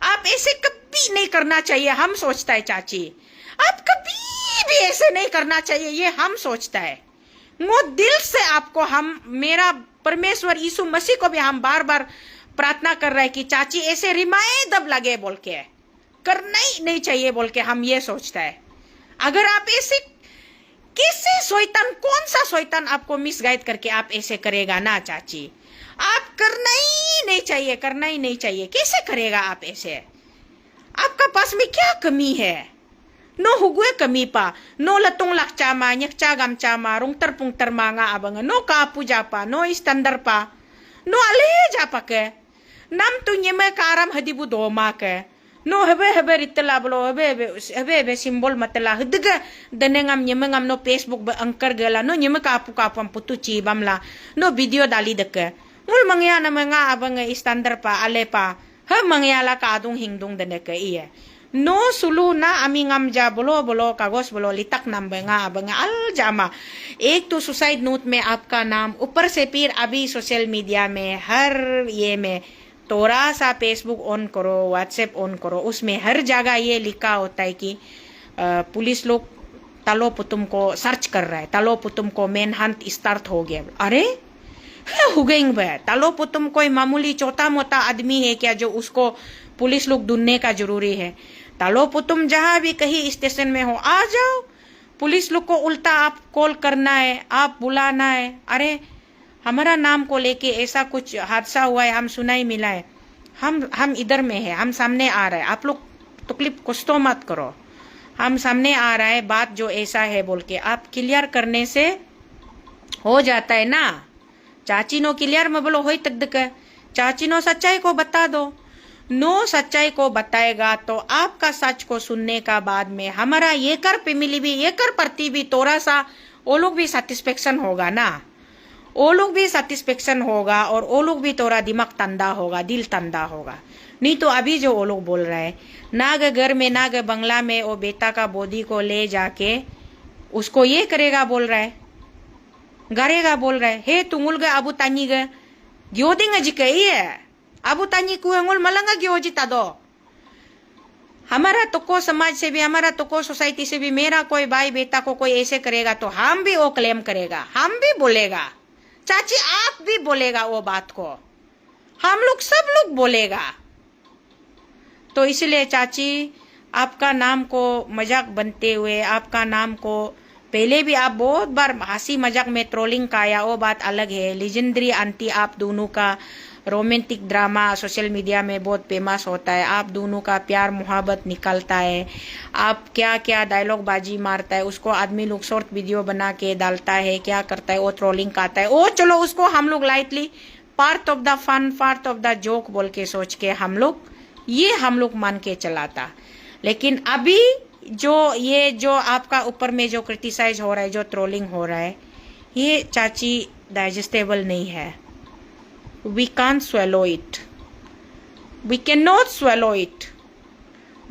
[SPEAKER 1] आप ऐसे कभी नहीं करना चाहिए हम सोचता है चाची, आप कभी भी ऐसे नहीं करना चाहिए ये हम सोचता है। वो दिल से आपको हम मेरा परमेश्वर यीशु मसीह को भी हम बार बार प्रार्थना कर रहे हैं कि चाची ऐसे रिमाइंड दब लगे बोल के करना ही नहीं चाहिए बोल के हम ये सोचता है। अगर आप ऐसे कैसे शैतान कौन सा शैतान आपको मिसगाइड करके आप ऐसे करेगा ना चाची, आप करना ही नहीं चाहिए, करना ही नहीं चाहिए। कैसे करेगा आप ऐसे, आपका पास में क्या कमी है? नो हुए कमी पा नो लतों लक्चा मा nyakcha gamcha ma rungtar pungtar ma nga abang no ka puja pa no istandar pa no ale ja pa ke nam tu nyeme karam hadibu do ma ke no hebe ritla blo hebe simbol matla hidga denengam nyemengam no Facebook ba angkar gela no nyeme ka pam putu chi bamla no video dali deke ngul mangya na mga abang istandar pa ale pa ha mangya la ka adung hingdung dene ke iye no sulu na aming amja बोलो कागज बोलो लितक नाम बेंगा बेंगा अल जामा। एक तो suicide note में आपका नाम, ऊपर से फिर अभी सोशल मीडिया में हर ये में थोड़ा सा फेसबुक ऑन करो, व्हाट्सएप ऑन करो, उसमें हर जगह ये लिखा होता है कि पुलिस लोग तालो पुतुम को सर्च कर रहा है, तालो पुतुम को मैन हंट स्टार्ट हो गया। अरे हो गई भाई, तालो पुतुम कोई मामूली छोटा मोटा आदमी है क्या जो उसको पुलिस लोग ढूंढने का जरूरी है? तालो पुतुम जहां भी कहीं स्टेशन में हो आ जाओ, पुलिस लोग को उल्टा आप कॉल करना है, आप बुलाना है। अरे हमारा नाम को लेके ऐसा कुछ हादसा हुआ है, हम सुनाई मिला है, हम इधर में है, हम सामने आ रहा है, आप लोग तकलीफ कुछ तो मत करो, हम सामने आ रहा है, बात जो ऐसा है बोल के आप क्लियर करने से हो जाता है ना। चाची नो क्लियर में बोलो होई तक चाची नो सच्चाई को बता दो। नो सच्चाई को बताएगा तो आपका सच को सुनने का बाद में हमारा ये कर फैमिली भी, ये कर प्रति भी थोड़ा सा वो लोग भी सेटिस्फेक्शन होगा ना, वो लोग भी सेटिस्फेक्शन होगा और वो लोग भी थोड़ा दिमाग तंदा होगा, दिल तंदा होगा। नहीं तो अभी जो वो लोग बोल रहे हैं नाग घर में नाग बंगला में वो बेटा का बॉडी को ले जाके उसको ये करेगा बोल रहा है, गरेगा बोल रहा है। हे तुंगुल गे अबू तानी गे ग्यो देंगे जी कही है अबू तानी कुएंगुल मलंगा ग्यो जी दो। हमारा तो को समाज से भी, हमारा तो को सोसाइटी से भी मेरा कोई भाई बेटा को कोई ऐसे करेगा तो हम भी वो क्लेम करेगा, हम भी बोलेगा, चाची आप भी बोलेगा वो बात को, हम लोग सब लोग बोलेगा। तो इसलिए चाची आपका नाम को मजाक बनते हुए, आपका नाम को पहले भी आप बहुत बार हंसी मजाक में ट्रोलिंग काया, वो बात अलग है। लीजेंडरी आंटी आप दोनों का रोमांटिक ड्रामा सोशल मीडिया में बहुत फेमस होता है, आप दोनों का प्यार मोहब्बत निकलता है, आप क्या क्या डायलॉग बाजी मारता है उसको आदमी लोग शॉर्ट वीडियो बना के डालता है, क्या करता है वो ट्रोलिंग करता है, वो चलो उसको हम लोग lightly part of the fun, part of the joke बोल के सोच के हम लोग मान के चलाता। लेकिन अभी जो आपका ऊपर में जो क्रिटिसाइज हो रहा है, जो ट्रोलिंग हो रहा है, ये चाची डाइजेस्टेबल नहीं है। We can't swallow it. We cannot swallow it.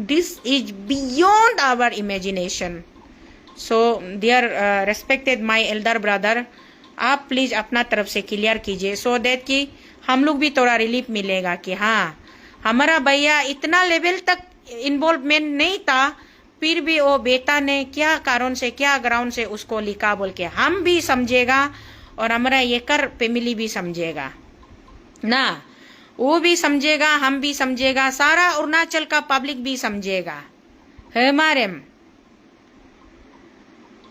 [SPEAKER 1] This is beyond our imagination. So, dear respected my elder brother, आप प्लीज अपना तरफ से क्लियर कीजिए सो दैट कि हम लोग भी थोड़ा रिलीफ मिलेगा कि हाँ हमारा भैया इतना लेवल तक इन्वॉल्वमेंट नहीं था, फिर भी वो बेटा ने क्या कारण से, क्या ग्राउंड से उसको लिखा बोल के हम भी समझेगा और हमारा ये कर फैमिली भी समझेगा ना, वो भी समझेगा, हम भी समझेगा, सारा अरुणाचल का पब्लिक भी समझेगा। हमारे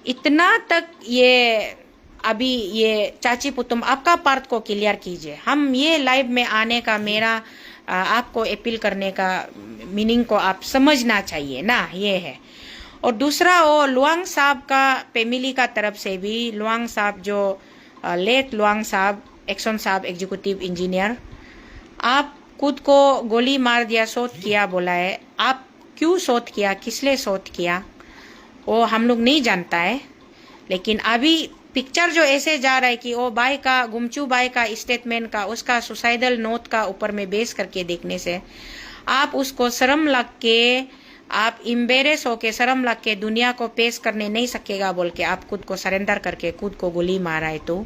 [SPEAKER 1] इतना तक ये अभी ये चाची पुतुम आपका पार्ट को क्लियर कीजिए। हम ये लाइव में आने का मेरा आपको अपील करने का मीनिंग को आप समझना चाहिए ना, ये है। और दूसरा वो लुआंग साहब का फैमिली का तरफ से भी, लुआंग साहब जो लेट लुआंग साहब, एक्शन साहब एग्जीक्यूटिव इंजीनियर, आप खुद को गोली मार दिया, शोध किया बोला है, आप क्यों शोध किया, किसलिए शोध किया वो हम लोग नहीं जानता है। लेकिन अभी पिक्चर जो ऐसे जा रहा है कि वो भाई का, गुमचू भाई का स्टेटमेंट का, उसका सुसाइडल नोट का ऊपर में बेस करके देखने से आप उसको शर्म लग के, आप इम्बेरेस होके शर्म लग के दुनिया को पेश करने नहीं सकेगा बोल के आप खुद को सरेंडर करके खुद को गोली मारा है। तो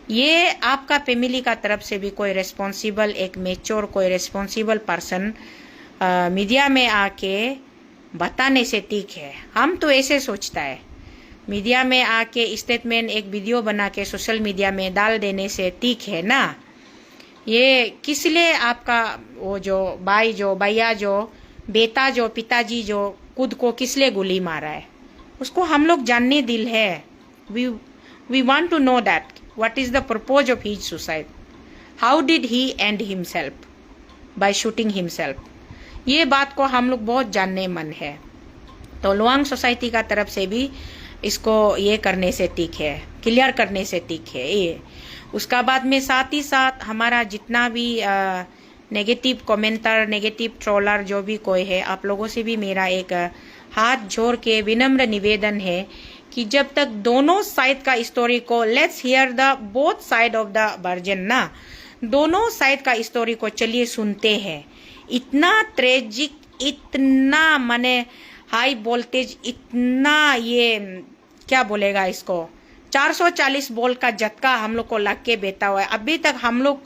[SPEAKER 1] ये आपका फैमिली का तरफ से भी कोई रेस्पॉन्सिबल, एक मेच्योर कोई रेस्पॉन्सिबल पर्सन मीडिया में आके बताने से ठीक है। हम तो ऐसे सोचता है, मीडिया में आके स्टेटमेंट एक वीडियो बना के सोशल मीडिया में डाल देने से ठीक है ना। ये किस लिए आपका वो जो भाई, जो भैया, जो बेटा, जो पिताजी जो खुद को किस लिए गोली मारा है उसको हम लोग जानने दिल है। We want to know that what is the purpose of his suicide, how did he end himself by shooting himself, ये बात को हम लोग बहुत जानने मन है। तो लुआंग सोसाइटी का तरफ से भी इसको ये करने से ठीक है, क्लियर करने से ठीक है ये। उसका बाद में साथ ही साथ हमारा जितना भी नेगेटिव कमेंटर, नेगेटिव ट्रोलर जो भी कोई है, आप लोगों से भी मेरा एक हाथ जोड़ के विनम्र निवेदन है कि जब तक दोनों साइड का स्टोरी को, let's hear the both side of the version ना, दोनों साइड का स्टोरी को चलिए सुनते हैं। इतना ट्रेजिक इतना माने हाई वोल्टेज, इतना ये क्या बोलेगा इसको, 440 वोल्ट का झटका हम लोग को लग के बेटा हुआ है। अभी तक हम लोग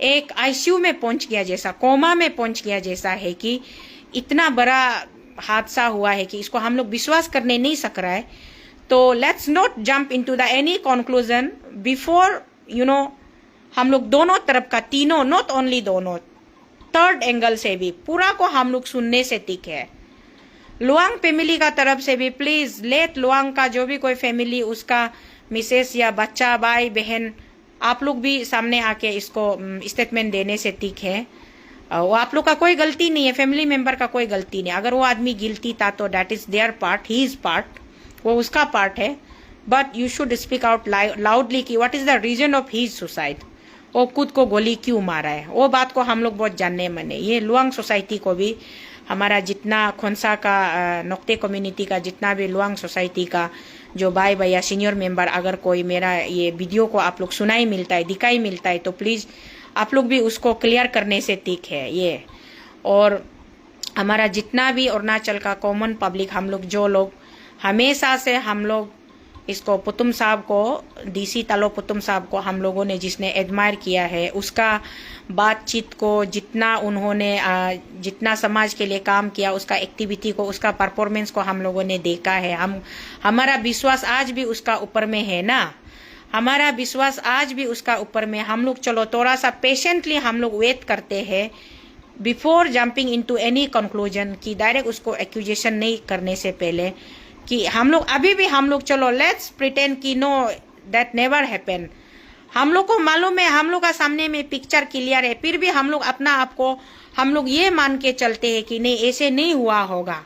[SPEAKER 1] एक आईसीयू में पहुंच गया जैसा, कोमा में पहुंच गया जैसा है कि इतना बड़ा हादसा हुआ है कि इसको हम लोग विश्वास करने नहीं सक रहा है। तो let's not jump into the any conclusion before हम लोग दोनों तरफ का, तीनों, नॉट ओनली दोनों, थर्ड एंगल से भी पूरा को हम लोग सुनने से ठीक है। लुआंग फैमिली का तरफ से भी प्लीज लेट लुआंग का जो भी कोई फैमिली, उसका मिसेस या बच्चा, भाई बहन, आप लोग भी सामने आके इसको स्टेटमेंट देने से ठीक है। वो आप लोग का कोई गलती नहीं है, फैमिली मेंबर का कोई गलती नहीं। अगर वो आदमी गिल्टी था तो that is their part, he is part, वो उसका पार्ट है। But you should speak out loudly कि what is the reason of his suicide, वो खुद को गोली क्यों मारा है, वो बात को हम लोग बहुत जानने मने। ये लुआंग सोसाइटी को भी, हमारा जितना खोंसा का नोक्ते कम्युनिटी का जितना भी लुआंग सोसाइटी का जो भाई भैया सीनियर मेंबर, अगर कोई मेरा ये वीडियो को आप लोग सुनाई मिलता है, दिखाई मिलता है, तो प्लीज़ आप लोग भी उसको क्लियर करने से ठीक है ये। और हमारा जितना भी अरुणाचल का कॉमन पब्लिक, हम लोग जो लोग हमेशा से हम लोग इसको पुतुम साहब को, डीसी तालो पुतुम साहब को हम लोगों ने जिसने एडमायर किया है, उसका बातचीत को, जितना उन्होंने जितना समाज के लिए काम किया, उसका एक्टिविटी को, उसका परफॉर्मेंस को हम लोगों ने देखा है। हमारा विश्वास आज भी उसका ऊपर में है ना, हमारा विश्वास आज भी उसका ऊपर में। हम लोग चलो थोड़ा सा पेशेंटली हम लोग वेट करते हैं before jumping into any conclusion, कि डायरेक्ट उसको एक्यूजेशन नहीं करने से पहले, कि हम लोग अभी भी हम लोग चलो लेट्स प्रिटेंड कि नो दैट नेवर हैपन। हम लोग को मालूम है, हम लोग का सामने में पिक्चर क्लियर है, फिर भी हम लोग अपना आप को हम लोग ये मान के चलते हैं कि नहीं ऐसे नहीं हुआ होगा,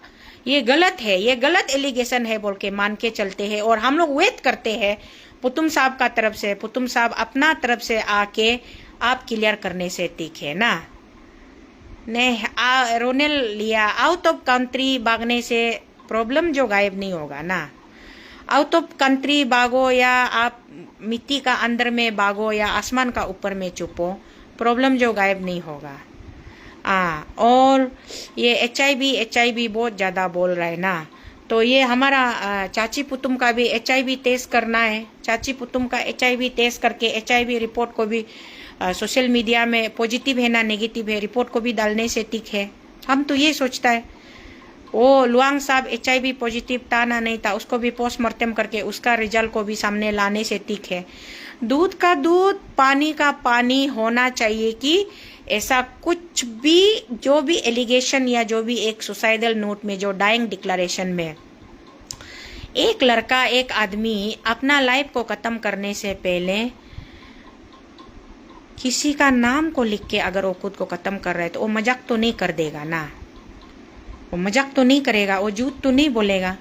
[SPEAKER 1] ये गलत है, ये गलत एलिगेशन है बोल के मान के चलते हैं। और हम लोग वेट करते हैं पुतुम साहब का तरफ से, पुतुम साहब अपना तरफ से आके आप क्लियर करने से ठीक है ना। ने रोनेल लिया आउट ऑफ कंट्री भागने से प्रॉब्लम जो गायब नहीं होगा ना। आउट ऑफ कंट्री भागो या आप मिट्टी का अंदर में भागो या आसमान का ऊपर में छुपो, प्रॉब्लम जो गायब नहीं होगा। और ये HIV बहुत ज़्यादा बोल रहा है ना, तो ये हमारा चाची पुतुम का भी HIV टेस्ट करना है। चाची पुतुम का HIV टेस्ट करके HIV रिपोर्ट को भी सोशल मीडिया में पॉजिटिव है ना नेगेटिव है, रिपोर्ट को भी डालने से ठीक है। हम तो ये सोचता है वो लुआंग साहब HIV पॉजिटिव था ना नहीं था, उसको भी पोस्टमार्टम करके उसका रिजल्ट को भी सामने लाने से ठीक है। दूध का दूध, पानी का पानी होना चाहिए कि ऐसा कुछ भी, जो भी एलिगेशन या जो भी एक सुसाइडल नोट में, जो डाइंग डिक्लेरेशन में एक लड़का, एक आदमी अपना लाइफ को ख़त्म करने से पहले किसी का नाम को लिख के अगर वो खुद को ख़त्म कर रहा है तो वो मजाक तो नहीं कर देगा ना, वो मजाक तो नहीं करेगा, वो झूठ तो नहीं बोलेगा।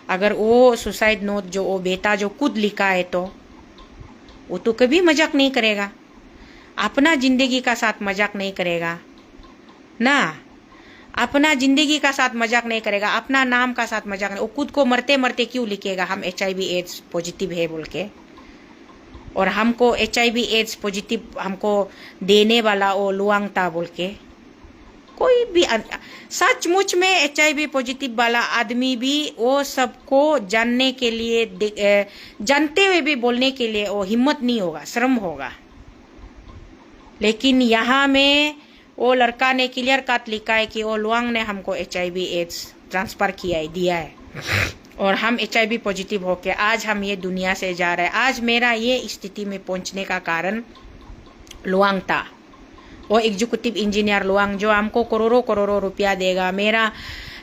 [SPEAKER 1] अगर वो सुसाइड नोट जो वो बेटा जो खुद लिखा है तो वो तो कभी मजाक नहीं करेगा, अपना जिंदगी का साथ मजाक नहीं करेगा ना, अपना जिंदगी का साथ मजाक नहीं करेगा, अपना नाम का साथ मजाक नहीं। वो खुद को मरते मरते क्यों लिखेगा हम HIV एड्स पॉजिटिव है बोल के, और हमको HIV एड्स पॉजिटिव हमको देने वाला वो लुआंग था बोल के। कोई भी सचमुच में HIV पॉजिटिव वाला आदमी भी वो सबको जानने के लिए, जानते हुए भी बोलने के लिए वो हिम्मत नहीं होगा, शर्म होगा। लेकिन यहाँ में वो लड़का ने क्लियर कट लिखा है कि वो लुआंग ने हमको HIV एड्स ट्रांसफर किया है, दिया है, और हम HIV पॉजिटिव होके आज हम ये दुनिया से जा रहे हैं। आज मेरा ये स्थिति में पहुंचने का कारण लुआंग था, वो एग्जीक्यूटिव इंजीनियर लुआंग जो हमको करोड़ों करोड़ों रुपया देगा, मेरा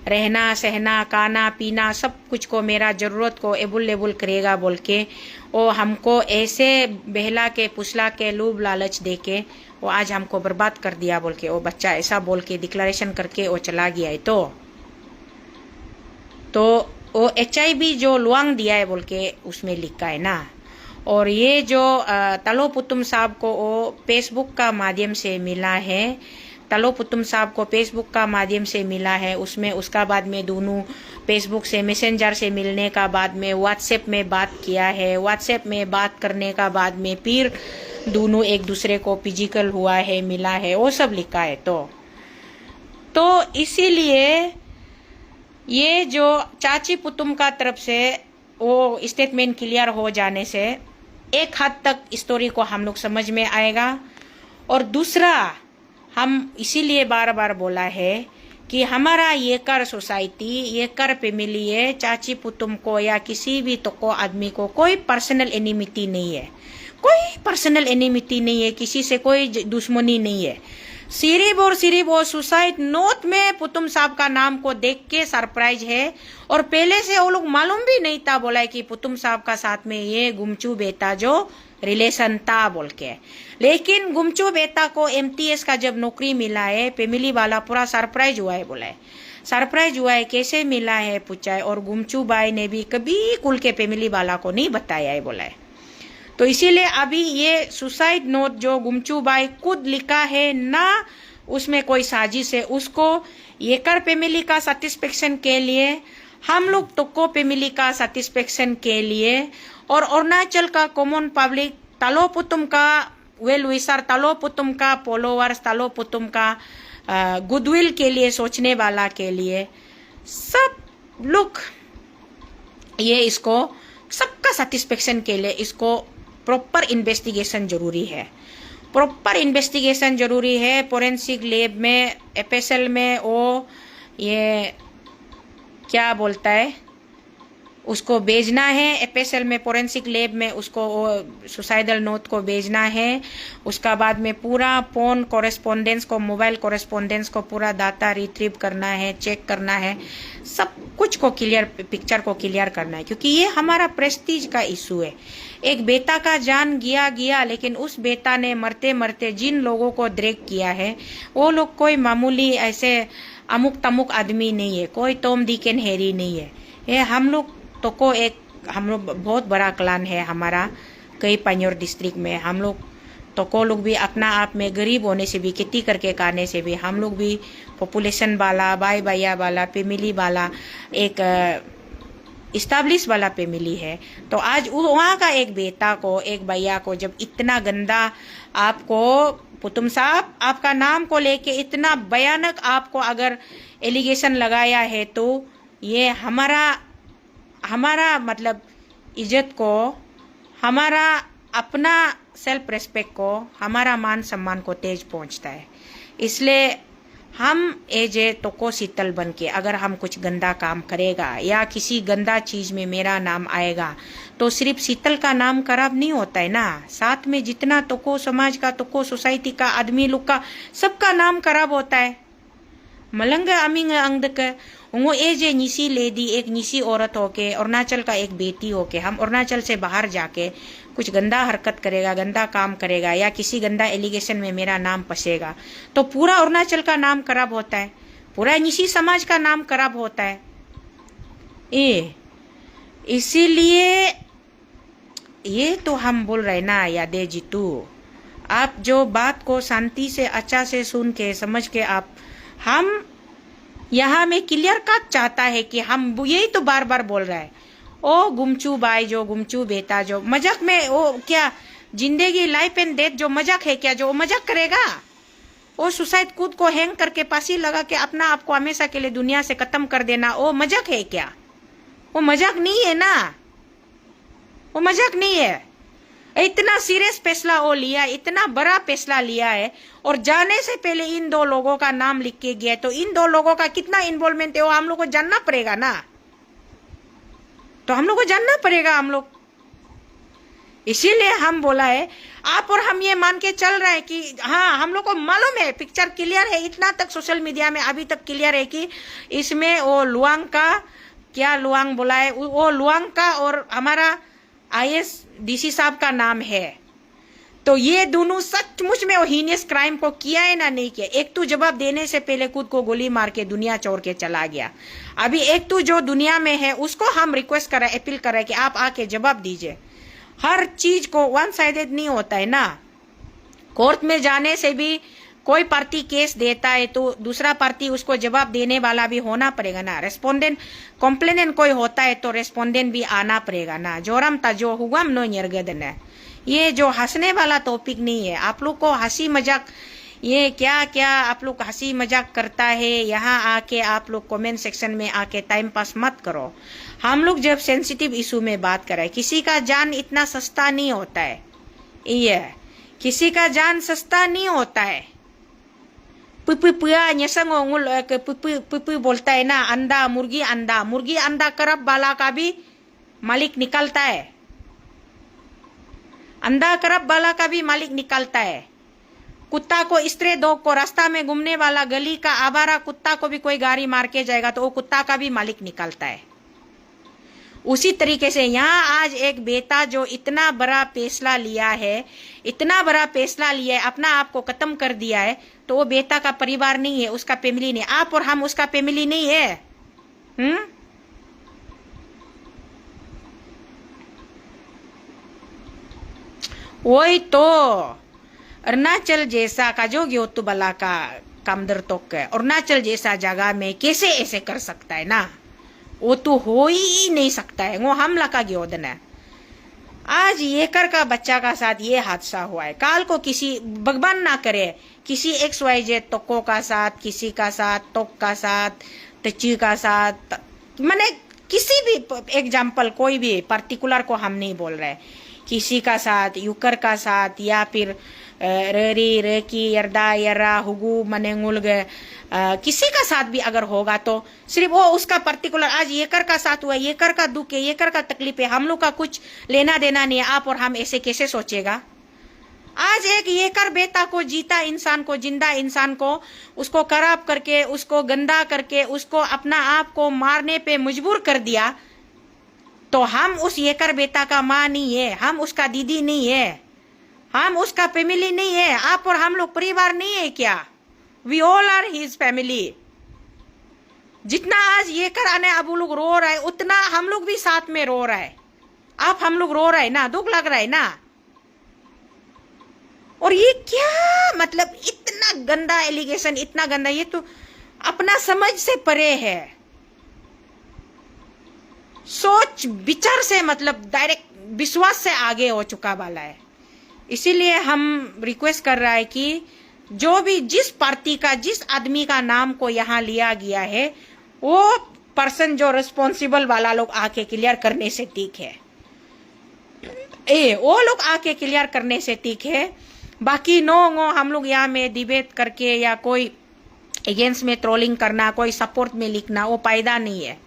[SPEAKER 1] रहना सहना खाना पीना सब कुछ को, मेरा ज़रूरत को एबुल करेगा बोल के वो हमको ऐसे बहला के पुछला के लूब लालच दे के वो आज हमको बर्बाद कर दिया बोल के वो बच्चा ऐसा बोल के डिक्लेरेशन करके वो चला गया है। तो वो HIV जो लुआंग दिया है बोल के उसमें लिखा है ना। और ये जो तालो पुतुम साहब को वो फेसबुक का माध्यम से मिला है, तालो पुतुम साहब को फेसबुक का माध्यम से मिला है, उसमें उसका बाद में दोनों फेसबुक से मैसेंजर से मिलने का बाद में व्हाट्सएप में बात किया है, व्हाट्सएप में बात करने का बाद में फिर दोनों एक दूसरे को फिजिकल हुआ है, मिला है, वो सब लिखा है। तो इसीलिए ये जो चाची पुतुम का तरफ से वो स्टेटमेंट क्लियर हो जाने से एक हद तक स्टोरी को हम लोग समझ में आएगा। और दूसरा, हम इसीलिए बार बार बोला है कि हमारा येकर सोसाइटी, येकर फैमिली है, चाची पुतुम को या किसी भी तो को आदमी को कोई पर्सनल एनिमिटी नहीं है, कोई पर्सनल एनिमिटी नहीं है, किसी से कोई दुश्मनी नहीं है। सिर्फ और सिर्फ वो सुसाइड नोट में पुतुम साहब का नाम को देख के सरप्राइज है। और पहले से वो लोग मालूम भी नहीं था बोला है कि पुतुम साहब का साथ में ये गुमचू बेटा जो रिलेशन था बोल के। लेकिन गुमचू बेटा को एमटीएस का जब नौकरी मिला है, फैमिली वाला पूरा सरप्राइज हुआ है बोला है। सरप्राइज हुआ है, कैसे मिला है पूछा है। और गुमचू भाई ने भी कभी कुल के फैमिली वाला को नहीं बताया है बोला है। तो इसीलिए अभी ये सुसाइड नोट जो गुमचू भाई खुद लिखा है ना, उसमें कोई साजिश है, उसको येकर फैमिली का सेटिस्फेक्शन के लिए, हम लोग टोको फैमिली का सेटिस्फेक्शन के लिए, और अरुणाचल का कॉमन पब्लिक, तालो पुतुम का वेल विशर, तालो पुतुम का फॉलोअर्स, तालो पुतुम का गुडविल के लिए, सोचने वाला के लिए, सब लोग ये इसको सबका सेटिस्फेक्शन के लिए इसको प्रॉपर इन्वेस्टिगेशन जरूरी है। प्रॉपर इन्वेस्टिगेशन जरूरी है। फोरेंसिक लैब में, एफएसएल में वो ये क्या बोलता है उसको भेजना है। एफएसएल में, फोरेंसिक लैब में उसको वो सुसाइडल नोट को भेजना है। उसका बाद में पूरा फोन कॉरेस्पोंडेंस को, मोबाइल कॉरेस्पोंडेंस को पूरा डाटा रिट्रीव करना है, चेक करना है, सब कुछ को क्लियर, पिक्चर को क्लियर करना है। क्योंकि ये हमारा प्रेस्टीज का इशू है। एक बेटा का जान गया, लेकिन उस बेटा ने मरते मरते जिन लोगों को ड्रैग किया है वो लोग कोई मामूली ऐसे अमुक तमुक आदमी नहीं है, कोई टॉम डिक एंड हैरी नहीं है। ये हम लोग तो को एक, हम लोग बहुत बड़ा क्लान है हमारा कई पान्योर डिस्ट्रिक्ट में। हम लोग तो को लोग भी अपना आप में गरीब होने से भी, खेती करके खाने से भी, हम लोग भी पॉपुलेशन वाला, भाई भैया वाला, फैमिली वाला, एक इस्टेब्लिश वाला फैमिली है। तो आज वहाँ का एक बेटा को, एक भैया को जब इतना गंदा आपको पुतुम साहब आपका नाम को लेके इतना भयानक आपको अगर एलिगेशन लगाया है, तो ये हमारा मतलब इज्जत को, हमारा अपना सेल्फ रेस्पेक्ट को, हमारा मान सम्मान को तेज पहुंचता है। इसलिए हम एजे तो को शीतल बन के अगर हम कुछ गंदा काम करेगा या किसी गंदा चीज में मेरा नाम आएगा, तो सिर्फ शीतल का नाम खराब नहीं होता है ना, साथ में जितना तो को समाज का, तो को सोसाइटी का, आदमी लोग का, सबका नाम खराब होता है। मलंग अमिंग अंगदक वो एजे निसी लेडी, एक निसी औरत होके, अरुणाचल का एक बेटी होके, हम अरुणाचल से बाहर जाके कुछ गंदा हरकत करेगा, गंदा काम करेगा या किसी गंदा एलिगेशन में मेरा नाम फंसेगा, तो पूरा अरुणाचल का नाम खराब होता है, पूरा निसी समाज का नाम खराब होता है। इसीलिए ये तो हम बोल रहे ना यादे जीतू, आप जो बात को शांति से अच्छा से सुन के समझ के आप, हम यहाँ में क्लियर कट चाहता है कि हम यही तो बार बार बोल रहा है, ओ गुमचू बाई जो गुमचू बेटा जो मजाक में, वो क्या जिंदगी लाइफ एंड डेथ जो मजाक है क्या, जो मजाक करेगा? वो सुसाइड खुद को हैंग करके फांसी लगा के अपना आप को हमेशा के लिए दुनिया से खत्म कर देना, वो मजाक है क्या? वो मजाक नहीं है ना, वो मजाक नहीं है। इतना सीरियस फैसला वो लिया, इतना बड़ा फैसला लिया है, और जाने से पहले इन दो लोगों का नाम लिख के गया, तो इन दो लोगों का कितना इन्वॉल्वमेंट है वो हम लोग को जानना पड़ेगा ना, तो हम लोग को जानना पड़ेगा हम लोग। इसीलिए हम बोला है आप और हम ये मान के चल रहे हैं कि हाँ, हम लोग को मालूम है, पिक्चर क्लियर है, इतना तक सोशल मीडिया में अभी तक क्लियर है कि इसमें वो लुआंग का, क्या लुआंग बोला है, वो लुआंग का और हमारा आईएएस डीसी साहब का नाम है। तो ये दोनों सचमुच में वो हीनियस क्राइम को किया है ना नहीं किया। एक तो जवाब देने से पहले खुद को गोली मार के दुनिया छोड़ के चला गया। अभी एक तो जो दुनिया में है उसको हम रिक्वेस्ट कर रहे, अपील कर रहे हैं कि आप आके जवाब दीजिए। हर चीज को वन साइडेड नहीं होता है ना, कोर्ट में जाने से भी कोई पार्टी केस देता है तो दूसरा पार्टी उसको जवाब देने वाला भी होना पड़ेगा ना। रेस्पोंडेंट कॉम्प्लेनेंट कोई होता है तो रेस्पोंडेंट भी आना पड़ेगा ना। जोरम ताजो हुगम नो निरगदन है। ये जो हंसने वाला टॉपिक नहीं है, आप लोग को हंसी मजाक ये क्या क्या आप लोग हंसी मजाक करता है, यहाँ आके आप लोग कमेंट सेक्शन में आके टाइम पास मत करो। हम लोग जब सेंसिटिव इशू में बात करें, किसी का जान इतना सस्ता नहीं होता है, ये किसी का जान सस्ता नहीं होता है। पुपु बोलता है ना, अंडा मुर्गी अंडा करब वाला का भी मालिक निकलता है, अंडा करब वाला का भी मालिक निकलता है। कुत्ता को, स्ट्रे डॉग को, रास्ता में घूमने वाला गली का आवारा कुत्ता को भी कोई गाड़ी मार के जाएगा तो वो कुत्ता का भी मालिक निकलता है। उसी तरीके से यहाँ आज एक बेटा जो इतना बड़ा फैसला लिया है, इतना बड़ा फैसला लिया है, अपना आप को खत्म कर दिया है, तो वो बेटा का परिवार नहीं है, उसका फैमिली नहीं। आप और हम उसका फैमिली नहीं है। वही तो अरुणाचल जैसा का जो ग्योतु बला का कामदर तोक है, अरुणाचल जैसा जगह में कैसे ऐसे कर सकता है ना, वो तो हो ही नहीं सकता है। वो हमला का ग्योदन है। आज येकर का बच्चा का साथ ये हादसा हुआ है, काल को किसी भगवान ना करे किसी XYZ तोको का साथ, किसी का साथ, तोक का साथ, तची का साथ, मैंने किसी भी एग्जाम्पल कोई भी पर्टिकुलर को हम नहीं बोल रहे, किसी का साथ, युकर का साथ, या फिर रेरी रेकी यरदा यरा हुगू मनेंगुल किसी का साथ भी अगर होगा तो सिर्फ वो उसका पर्टिकुलर, आज येकर का साथ हुआ, येकर का दुख है, येकर का तकलीफ है, हम लोग का कुछ लेना देना नहीं है। आप और हम ऐसे कैसे सोचेगा? आज एक येकर बेटा को, जीता इंसान को, जिंदा इंसान को, उसको खराब करके, उसको गंदा करके, उसको अपना आप को मारने पे मजबूर कर दिया, तो हम उस येकर बेटा का माँ नहीं है, हम उसका दीदी नहीं है, हम उसका फैमिली नहीं है। आप और हम लोग परिवार नहीं है क्या? We all are his family. जितना आज ये कराने अब लोग रो रहा है, उतना हम लोग भी साथ में रो रहा है। आप हम लोग रो रहे हैं ना, दुख लग रहा है ना। और ये क्या मतलब, इतना गंदा एलिगेशन, इतना गंदा, ये तो अपना समझ से परे है, सोच विचार से, मतलब डायरेक्ट विश्वास से आगे हो चुका वाला है। इसीलिए हम रिक्वेस्ट कर रहा है कि जो भी, जिस पार्टी का, जिस आदमी का नाम को यहाँ लिया गया है, वो पर्सन जो रिस्पॉन्सिबल वाला लोग आके क्लियर करने से ठीक है, वो लोग आके क्लियर करने से ठीक है। बाकी नो हम लोग यहाँ में डिबेट करके या कोई अगेंस्ट में ट्रोलिंग करना, कोई सपोर्ट में लिखना, वो फायदा नहीं है।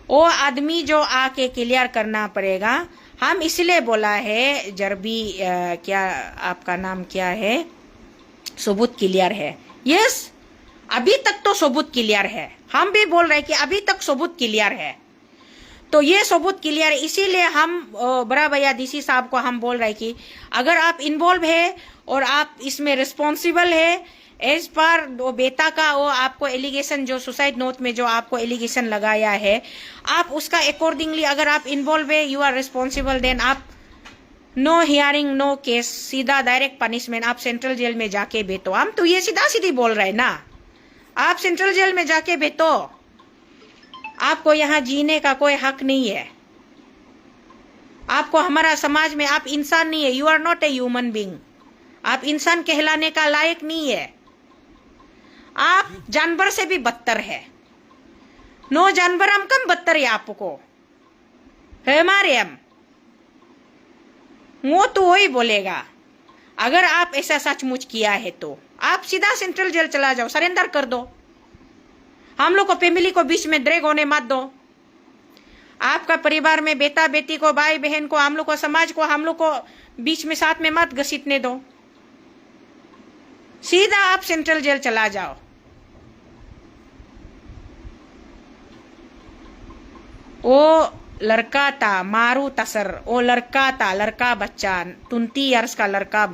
[SPEAKER 1] वो आदमी जो आके क्लियर करना पड़ेगा। हम इसलिए बोला है, जरबी क्या आपका नाम क्या है, सबूत क्लियर है। यस, अभी तक तो सबूत क्लियर है। हम भी बोल रहे हैं कि अभी तक सबूत क्लियर है, तो ये सबूत क्लियर है। इसीलिए हम बड़ा भैया डीसी साहब को हम बोल रहे हैं कि अगर आप इन्वॉल्व है और आप इसमें रिस्पॉन्सिबल है, एज पर वो बेटा का वो आपको एलिगेशन, जो सुसाइड नोट में जो आपको एलिगेशन लगाया है, आप उसका अकॉर्डिंगली अगर आप इन्वॉल्व है, यू आर रिस्पॉन्सिबल, देन आप नो हियरिंग, नो केस, सीधा डायरेक्ट पनिशमेंट, आप सेंट्रल जेल में जाके बैठो। हम तो ये सीधा सीधी बोल रहे हैं ना, आप सेंट्रल जेल में जाके बैठो। आपको यहाँ जीने का कोई हक नहीं है। आपको हमारा समाज में, आप इंसान नहीं है, you are not a human being. आप इंसान कहलाने का लायक नहीं है। आप जानवर से भी बदतर है। नो जानवर हम कम बदतर है आपको, है हमारे हम। वो तो वही बोलेगा। अगर आप ऐसा सचमुच किया है तो आप सीधा सेंट्रल जेल चला जाओ, सरेंडर कर दो। हम लोग को, फैमिली को बीच में ड्रैग होने मत दो। आपका परिवार में बेटा बेटी को, भाई बहन को, हम लोग को, समाज को, हम लोग को बीच में साथ में मत घसीटने दो। सीधा आप सेंट्रल जेल चला जाओ। वो लड़का था मारू तसर, वो लड़का था, लड़का बच्चा, 20 इयर्स का लड़का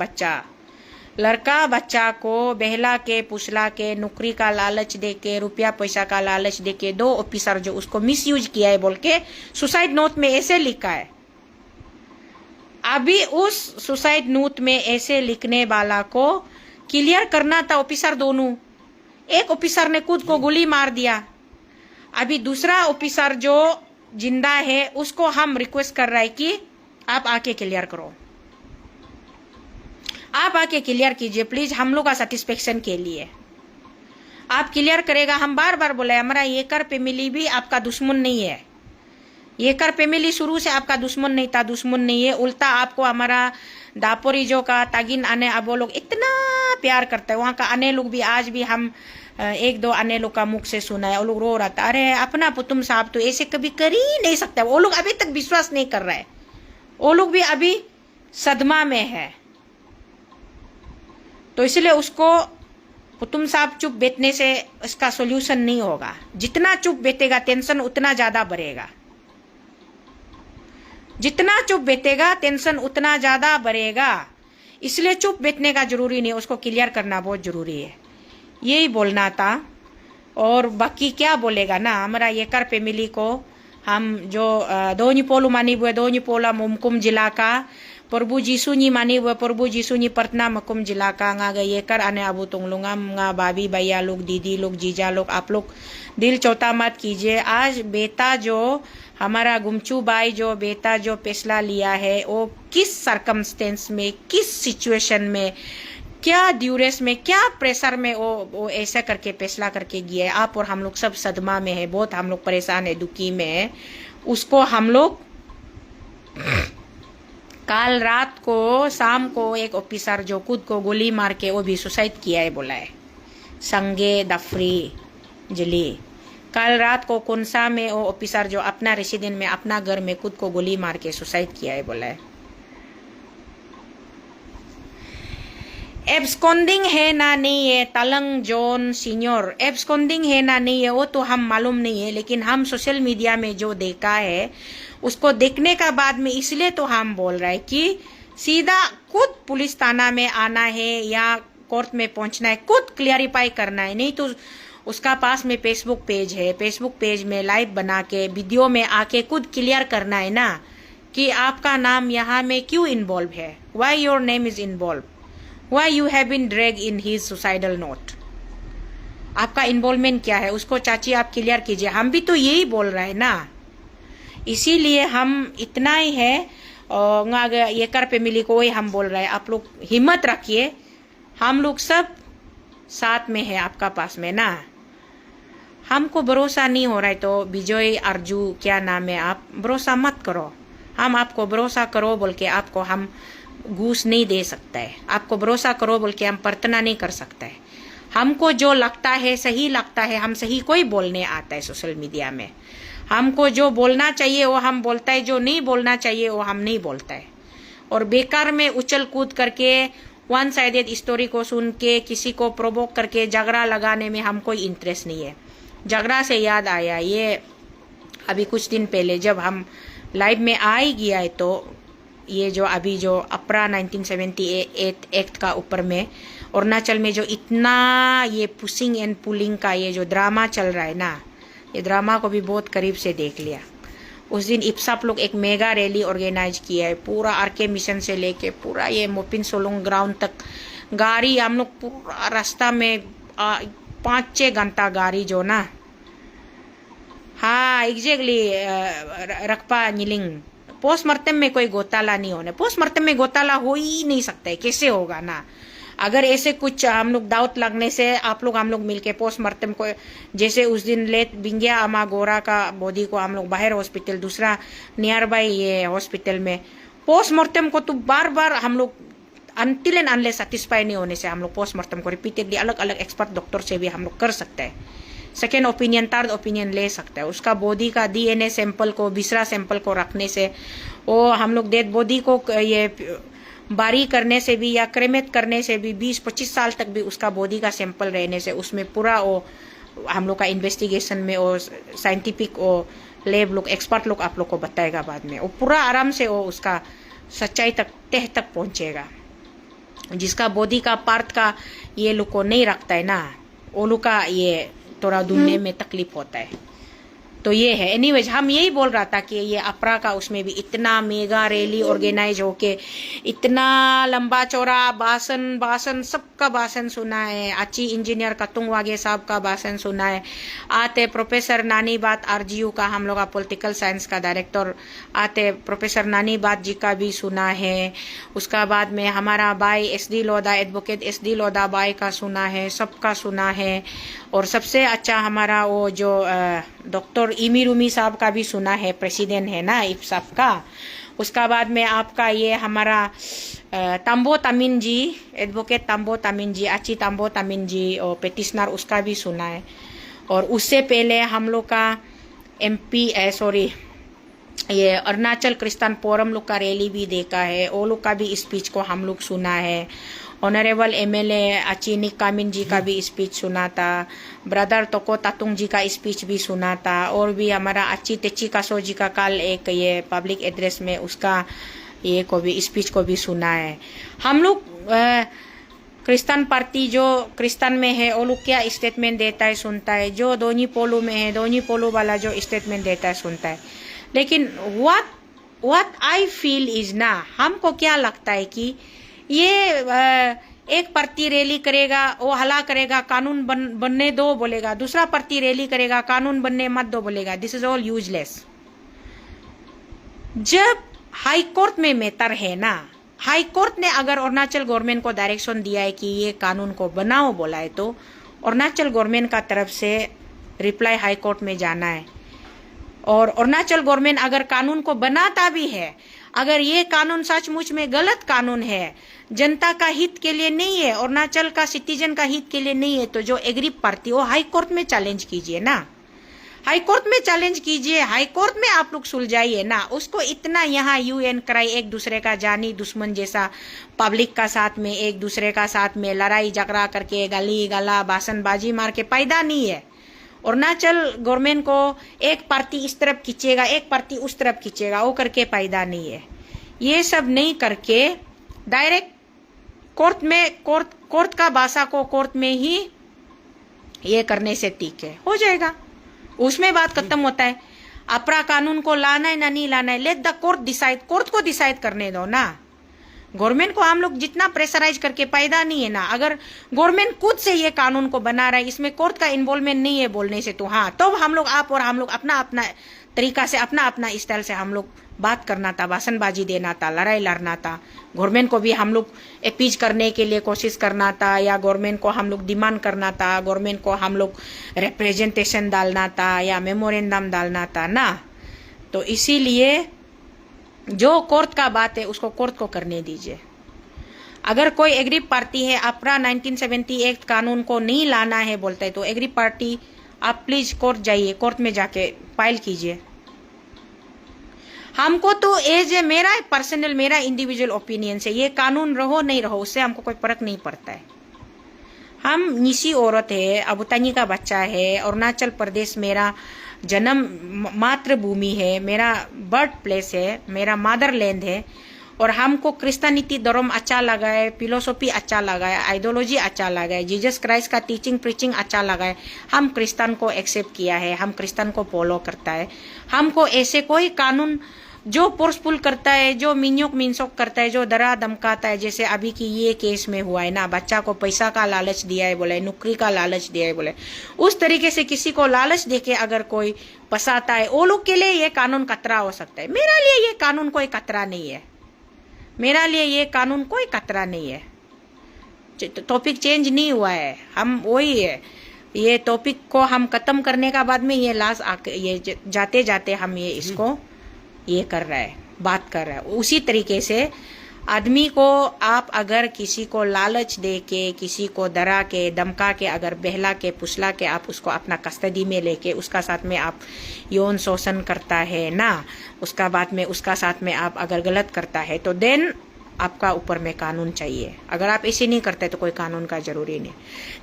[SPEAKER 1] बच्चा को बहला के, पुसला के, नौकरी का लालच दे के, रुपया पैसा का लालच दे के, 2 ऑफिसर जो उसको मिसयूज किया है बोल के सुसाइड नोट में ऐसे लिखा है। अभी उस सुसाइड नोट में ऐसे लिखने वाला को क्लियर करना था ऑफिसर दोनों। एक ऑफिसर ने खुद को गोली मार दिया। अभी दूसरा ऑफिसर जो जिंदा है उसको हम रिक्वेस्ट कर रहे हैं कि आप आके क्लियर करो। आप आके क्लियर कीजिए प्लीज, हम लोग का सेटिस्फेक्शन के लिए आप क्लियर करेगा। हम बार बार बोले हमारा येकर फैमिली भी आपका दुश्मन नहीं है, येकर फैमिली शुरू से आपका दुश्मन नहीं था, दुश्मन नहीं है। उल्टा आपको हमारा दापोरिजो का तागिन आने अब वो लोग इतना प्यार करते हैं, वहाँ का आने लोग भी आज भी हम एक दो आने लोग का मुख से सुना है, वो लोग रो रहा था, अरे अपना पुतुम साहब तो ऐसे कभी कर ही नहीं सकता। वो लोग अभी तक विश्वास नहीं कर रहे हैं, वो लोग भी अभी सदमा में है। तो इसलिए उसको पुतुम साहब चुप बैठने से इसका सोल्यूशन नहीं होगा। जितना चुप बैठेगा टेंशन उतना ज्यादा बढ़ेगा, जितना चुप बैठेगा टेंशन उतना ज्यादा बढ़ेगा। इसलिए चुप बैठने का जरूरी नहीं, उसको क्लियर करना बहुत जरूरी है, यही बोलना था। और बाकी क्या बोलेगा ना, हमारा येकर फैमिली को हम जो दोनी पोलू मानी बुए दोनी पोला मुमकुम जिला का प्रभु जीसुनी मानी हुए प्रभु जीसुनी पटना मकुम जिला का nga येकर आने अबू तुंगलुंगा nga भाभी भैया लोग दीदी लोग जीजा लोग, आप लोग दिल चौथा मत कीजिए। आज बेटा जो हमारा गुमचू बाई जो बेटा जो फैसला लिया है वो किस सरकमस्टेंस में, किस सिचुएशन में, क्या ड्यूरेस में, क्या प्रेशर में वो ऐसा करके फैसला करके गया है। आप और हम लोग सब सदमा में है, बहुत हम लोग परेशान है, दुखी में है। उसको हम लोग कल रात को शाम को एक ऑफिसर जो खुद को गोली मार के वो भी सुसाइड किया है बोला है, संगे दफरी जली। कल रात को कुनसा में वो ऑफिसर जो अपना रेसिडेंट में अपना घर में खुद को गोली मार के सुसाइड किया है बोला है। एब्सकॉन्डिंग है ना नहीं है तलंग जॉन सीनियर, एब्सकॉन्डिंग है ना नहीं है वो तो हम मालूम नहीं है, लेकिन हम सोशल मीडिया में जो देखा है उसको देखने का बाद में इसलिए तो हम बोल रहे हैं कि सीधा खुद पुलिस थाना में आना है या कोर्ट में पहुंचना है, खुद क्लियरिफाई करना है। नहीं तो उसका पास में फेसबुक पेज है, फेसबुक पेज में लाइव बना के वीडियो में आके खुद क्लियर करना है ना कि आपका नाम यहाँ में क्यों इन्वॉल्व है, why your name is involve, Why you have been dragged in his suicidal note? आपका इन्वॉल्वमेंट क्या है, उसको चाची आप क्लियर कीजिए। हम भी तो यही बोल रहे हैं ना, इसीलिए हम इतना ही है येकर फैमिली को वही हम बोल रहे हैं, आप लोग हिम्मत रखिए, हम लोग सब साथ में है आपका पास में ना। हमको भरोसा नहीं हो रहा है तो विजय अर्जू क्या नाम है, आप भरोसा मत करो, हम आपको भरोसा करो बोल के आपको हम घूस नहीं दे सकता है, आपको भरोसा करो बोल के हम प्रार्थना नहीं कर सकता है। हमको जो लगता है सही लगता है, हम सही कोई बोलने आता है सोशल मीडिया में। हमको जो बोलना चाहिए वो हम बोलता है, जो नहीं बोलना चाहिए वो हम नहीं बोलता है। और बेकार में उछल कूद करके वन साइडेड स्टोरी को सुन के किसी को प्रोवोक करके झगड़ा लगाने में हम कोई इंटरेस्ट नहीं है। झगड़ा से याद आया, ये अभी कुछ दिन पहले जब हम लाइव में आ ही गया है तो ये जो अभी जो अपरा 1978 एक्ट का ऊपर में अरुणाचल में जो इतना ये पुशिंग एंड पुलिंग का ये जो ड्रामा चल रहा है ना, ये ड्रामा को भी बहुत करीब से देख लिया। उस दिन इप्साप लोग एक मेगा रैली ऑर्गेनाइज किया है, पूरा आरके मिशन से लेके पूरा ये मोपिन सोलुंग ग्राउंड तक गाड़ी हम लोग पूरा रास्ता में 5-6 घंटा गाड़ी जो ना, हाँ एग्जैक्टली रखपा नीलिंग। पोस्टमार्टम में कोई घोटाला नहीं होने, पोस्टमार्टम में घोटाला हो ही नहीं सकता है, कैसे होगा ना। अगर ऐसे कुछ हम लोग डाउट लगने से आप लोग हम लोग मिलके पोस्टमार्टम को, जैसे उस दिन लेट बिंगिया अमा गोरा का बॉडी को हम लोग बाहर हॉस्पिटल दूसरा नियर बाई ये हॉस्पिटल में पोस्टमार्टम को तो बार बार हम लोग अनटिल एंड अनलेस सेटिस्फाई नहीं होने से हम लोग पोस्टमार्टम को रिपीटेडली अलग अलग एक्सपर्ट डॉक्टर से भी हम लोग कर सकते हैं, सेकेंड ओपिनियन थर्ड ओपिनियन ले सकता है। उसका बॉडी का डीएनए सैंपल को दूसरा सैंपल को रखने से वो हम लोग डेड बॉडी को ये बारी करने से भी या क्रेमेट करने से भी 20-25 साल तक भी उसका बॉडी का सैंपल रहने से उसमें पूरा वो हम लोग का इन्वेस्टिगेशन में वो साइंटिफिक वो लैब लोग एक्सपर्ट लोग आप लोग को बताएगा बाद में, वो पूरा आराम से वो उसका सच्चाई तक तह तक पहुंचेगा। जिसका बॉडी का पार्ट का ये लोग को नहीं रखता है ना, वो लोग का ये थोड़ा ढूंढने में तकलीफ होता है। तो ये है। एनीवेज हम यही बोल रहा था कि ये अपरा का उसमें भी इतना मेगा रैली ऑर्गेनाइज होके इतना लंबा चौड़ा भाषण सबका भाषण सुना है। अच्छी इंजीनियर कतुंग वागे साहब का भाषण सुना है। आते प्रोफेसर नानी बात आरजीयू का, हम लोग का पॉलिटिकल साइंस का डायरेक्टर आते प्रोफेसर नानी बात जी का भी सुना है। उसका बाद में हमारा भाई SD Lodha, advocate SD Lodha भाई का सुना है, सबका सुना है। और सबसे अच्छा हमारा वो जो डॉक्टर इमी रूमी साहब का भी सुना है, प्रेसिडेंट है ना इफ साहब का। उसका बाद में आपका ये हमारा तंबो तमिन जी, एडवोकेट तंबो तमिन जी, अच्छी तंबो तमिन जी और पेटिशनर, उसका भी सुना है। और उससे पहले हम लोग का एमपी ये अरुणाचल क्रिश्चियन फोरम लोग का रैली भी देखा है, वो लोग का भी स्पीच को हम लोग सुना है। ऑनरेबल एमएलए अचीनिक कामिन जी का भी स्पीच सुना था। ब्रदर तोको तातुंग जी का स्पीच भी सुना था। और भी हमारा अच्छी तेची कासो जी का कल एक ये पब्लिक एड्रेस में उसका ये को भी स्पीच को भी सुना है। हम लोग क्रिश्चियन पार्टी जो क्रिश्चियन में है वो लोग क्या स्टेटमेंट देता है सुनता है, जो दोनी पोलो में है दोनी पोलो वाला जो स्टेटमेंट देता है सुनता है। लेकिन व्हाट आई फील इज ना, हमको क्या लगता है कि ये एक पार्टी रैली करेगा, वो हला करेगा, कानून बनने दो बोलेगा, दूसरा पार्टी रैली करेगा, कानून बनने मत दो बोलेगा। This is all useless. जब हाई कोर्ट में मैटर है ना, हाई कोर्ट ने अगर अरुणाचल गवर्नमेंट को डायरेक्शन दिया है कि ये कानून को बनाओ बोला है, तो अरुणाचल गवर्नमेंट का तरफ से रिप्लाई हाई कोर्ट में जाना है। और अरुणाचल गवर्नमेंट अगर कानून को बनाता भी है, अगर ये कानून सचमुच में गलत कानून है, जनता का हित के लिए नहीं है, अरुणाचल का सिटीजन का हित के लिए नहीं है, तो जो एग्री पार्टी वो हाई कोर्ट में चैलेंज कीजिए ना, हाई कोर्ट में चैलेंज कीजिए, हाई कोर्ट में आप लोग सुलझाइए ना उसको। इतना यहाँ यूएन कराई एक दूसरे का जानी दुश्मन जैसा पब्लिक का साथ में एक दूसरे का साथ में लड़ाई झगड़ा करके गली गला भाषणबाजी मार के पैदा नहीं है। अरुणाचल गवर्नमेंट को एक पार्टी इस तरफ खींचेगा एक पार्टी उस तरफ खींचेगा वो करके पैदा नहीं है। ये सब नहीं करके डायरेक्ट कोर्ट में कोर्ट का भाषा को कोर्ट में ही ये करने से ठीक है, हो जाएगा, उसमें बात खत्म होता है। अपरा कानून को लाना है ना नहीं लाना है, let the court decide, court को डिसाइड करने दो ना। गवर्नमेंट को हम लोग जितना प्रेशराइज करके पैदा नहीं है ना, अगर गवर्नमेंट खुद से ये कानून को बना रहा है, इसमें कोर्ट का इन्वॉल्वमेंट नहीं है बोलने से, तो हाँ, तो हम लोग आप और हम लोग अपना अपना तरीका से अपना अपना स्टाइल से हम लोग बात करना था, भाषणबाजी देना था, लड़ाई लड़ना था। गवर्नमेंट को भी हम लोग अपीज करने के लिए कोशिश करना था, या गवर्नमेंट को हम लोग डिमांड करना था, गवर्नमेंट को हम लोग रिप्रेजेंटेशन डालना था या मेमोरेंडम डालना था ना। तो इसीलिए जो कोर्ट का बात है उसको कोर्ट को करने दीजिए। अगर कोई एग्री पार्टी है अपना 1978 कानून को नहीं लाना है बोलता है, तो एग्री पार्टी आप प्लीज कोर्ट जाइए, कोर्ट में जाके फाइल कीजिए। हमको तो एज ए मेरा पर्सनल मेरा इंडिविजुअल ओपिनियन से ये कानून रहो नहीं रहो उससे हमको कोई फर्क नहीं पड़ता है। हम निसी औरत है, अबुतानी का बच्चा है, अरुणाचल प्रदेश मेरा जन्म मातृभूमि है, मेरा बर्थ प्लेस है, मेरा मदरलैंड है। और हमको क्रिश्चियनिटी धर्म अच्छा लगा है, फिलोसॉफी अच्छा लगा है, आइडियोलॉजी अच्छा लगा है, जीसस क्राइस्ट का टीचिंग प्रीचिंग अच्छा लगा है, हम क्रिश्चियन को एक्सेप्ट किया है, हम क्रिश्चियन को फॉलो करता है। हमको ऐसे कोई कानून जो फोर्सफुल करता है, जो मिन्योक मिनसोक करता है, जो डरा धमकाता है, जैसे अभी की ये केस में हुआ है ना, बच्चा को पैसा का लालच दिया है बोले, नौकरी का लालच दिया है बोले, उस तरीके से किसी को लालच देके अगर कोई फंसाता है, वो लोग के लिए ये कानून खतरा हो सकता है। मेरा लिए ये कानून कोई खतरा नहीं है, मेरा लिए ये कानून कोई खतरा नहीं है। टॉपिक चेंज नहीं हुआ है, हम वही है। ये टॉपिक को हम खत्म करने का बाद में ये लास्ट आके ये जाते जाते हम ये इसको ये कर रहा है, बात कर रहा है। उसी तरीके से आदमी को आप अगर किसी को लालच दे के, किसी को डरा के धमका के, अगर बहला के फुसला के आप उसको अपना कस्टडी में लेके उसका साथ में आप यौन शोषण करता है ना, उसका बाद में उसका साथ में आप अगर गलत करता है, तो देन आपका ऊपर में कानून चाहिए। अगर आप ऐसे नहीं करते तो कोई कानून का जरूरी नहीं।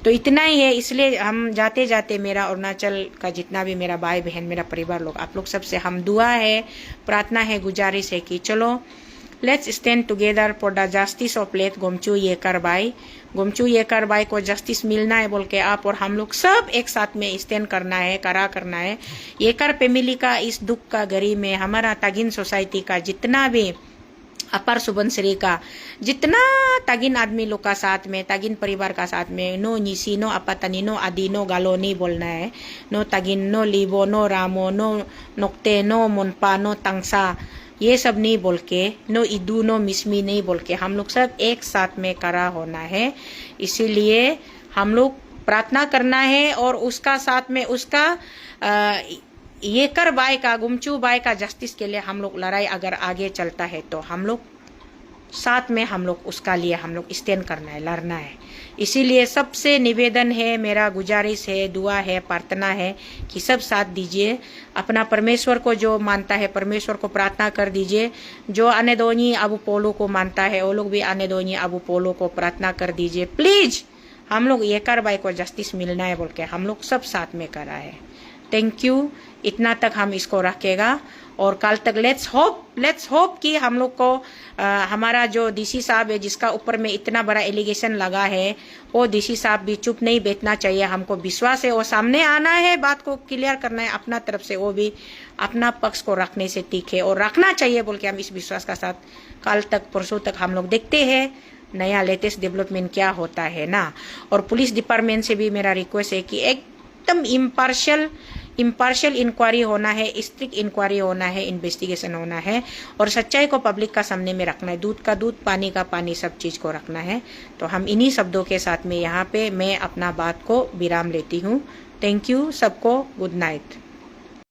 [SPEAKER 1] तो इतना ही है। इसलिए हम जाते जाते मेरा अरुणाचल का जितना भी मेरा भाई बहन मेरा परिवार लोग, आप लोग सबसे हम दुआ है, प्रार्थना है, गुजारिश है कि चलो let's stand together for the justice of late Gomchu Yekar भाई। गुमचू येकर बाई को जस्टिस मिलना है बोल के आप और हम लोग सब एक साथ में स्टैंड करना है, करा करना है। येकर फैमिली का इस दुख का घड़ी में हमारा तागिन सोसाइटी का जितना भी अपर सुबनसिरी का जितना तागिन आदमी लोग का साथ में, तागिन परिवार का साथ में, no Nyishi, no Apatani, no Adi, no Galo नहीं बोलना है। No Tagin, no Libo, no Ramo, no Nocte, no Monpa, no Tangsa, ये सब नहीं बोल के, नो इदू, नो मिसमी नहीं बोल के हम लोग सब एक साथ में करा होना है। इसीलिए हम लोग प्रार्थना करना है और उसका साथ में उसका येकर बाई का, गुमचू बाई का जस्टिस के लिए हम लोग लड़ाई अगर आगे चलता है तो हम लोग साथ में हम लोग उसका लिए हम लोग स्टैंड करना है, लड़ना है। इसीलिए सबसे निवेदन है, मेरा गुजारिश है, दुआ है, प्रार्थना है कि सब साथ दीजिए। अपना परमेश्वर को जो मानता है परमेश्वर को प्रार्थना कर दीजिए। जो अनेदोनी अबू पोलो को मानता है वो लोग भी अनेदोनी अबू पोलो को प्रार्थना कर दीजिए। प्लीज हम लोग येकर बाई को जस्टिस मिलना है बोल के हम लोग सब साथ में करा है। Thank you. इतना तक हम इसको रखेगा और कल तक लेट्स होप कि हम लोग को हमारा जो डीसी साहब है जिसका ऊपर में इतना बड़ा एलिगेशन लगा है वो डीसी साहब भी चुप नहीं बैठना चाहिए। हमको विश्वास है वो सामने आना है, बात को क्लियर करना है अपना तरफ से, वो भी अपना पक्ष को रखने से तीखे और रखना चाहिए बोल के हम इस विश्वास का साथ कल तक परसों तक हम लोग देखते हैं नया लेटेस्ट डेवलपमेंट क्या होता है ना। और पुलिस डिपार्टमेंट से भी मेरा रिक्वेस्ट है कि एकदम इम्पार्शियल इंक्वायरी होना है, स्ट्रिक्ट इंक्वायरी होना है, इन्वेस्टिगेशन होना है और सच्चाई को पब्लिक का सामने में रखना है। दूध का दूध, पानी का पानी, सब चीज़ को रखना है। तो हम इन्हीं शब्दों के साथ में यहाँ पे मैं अपना बात को विराम लेती हूँ। थैंक यू सबको, गुड नाइट।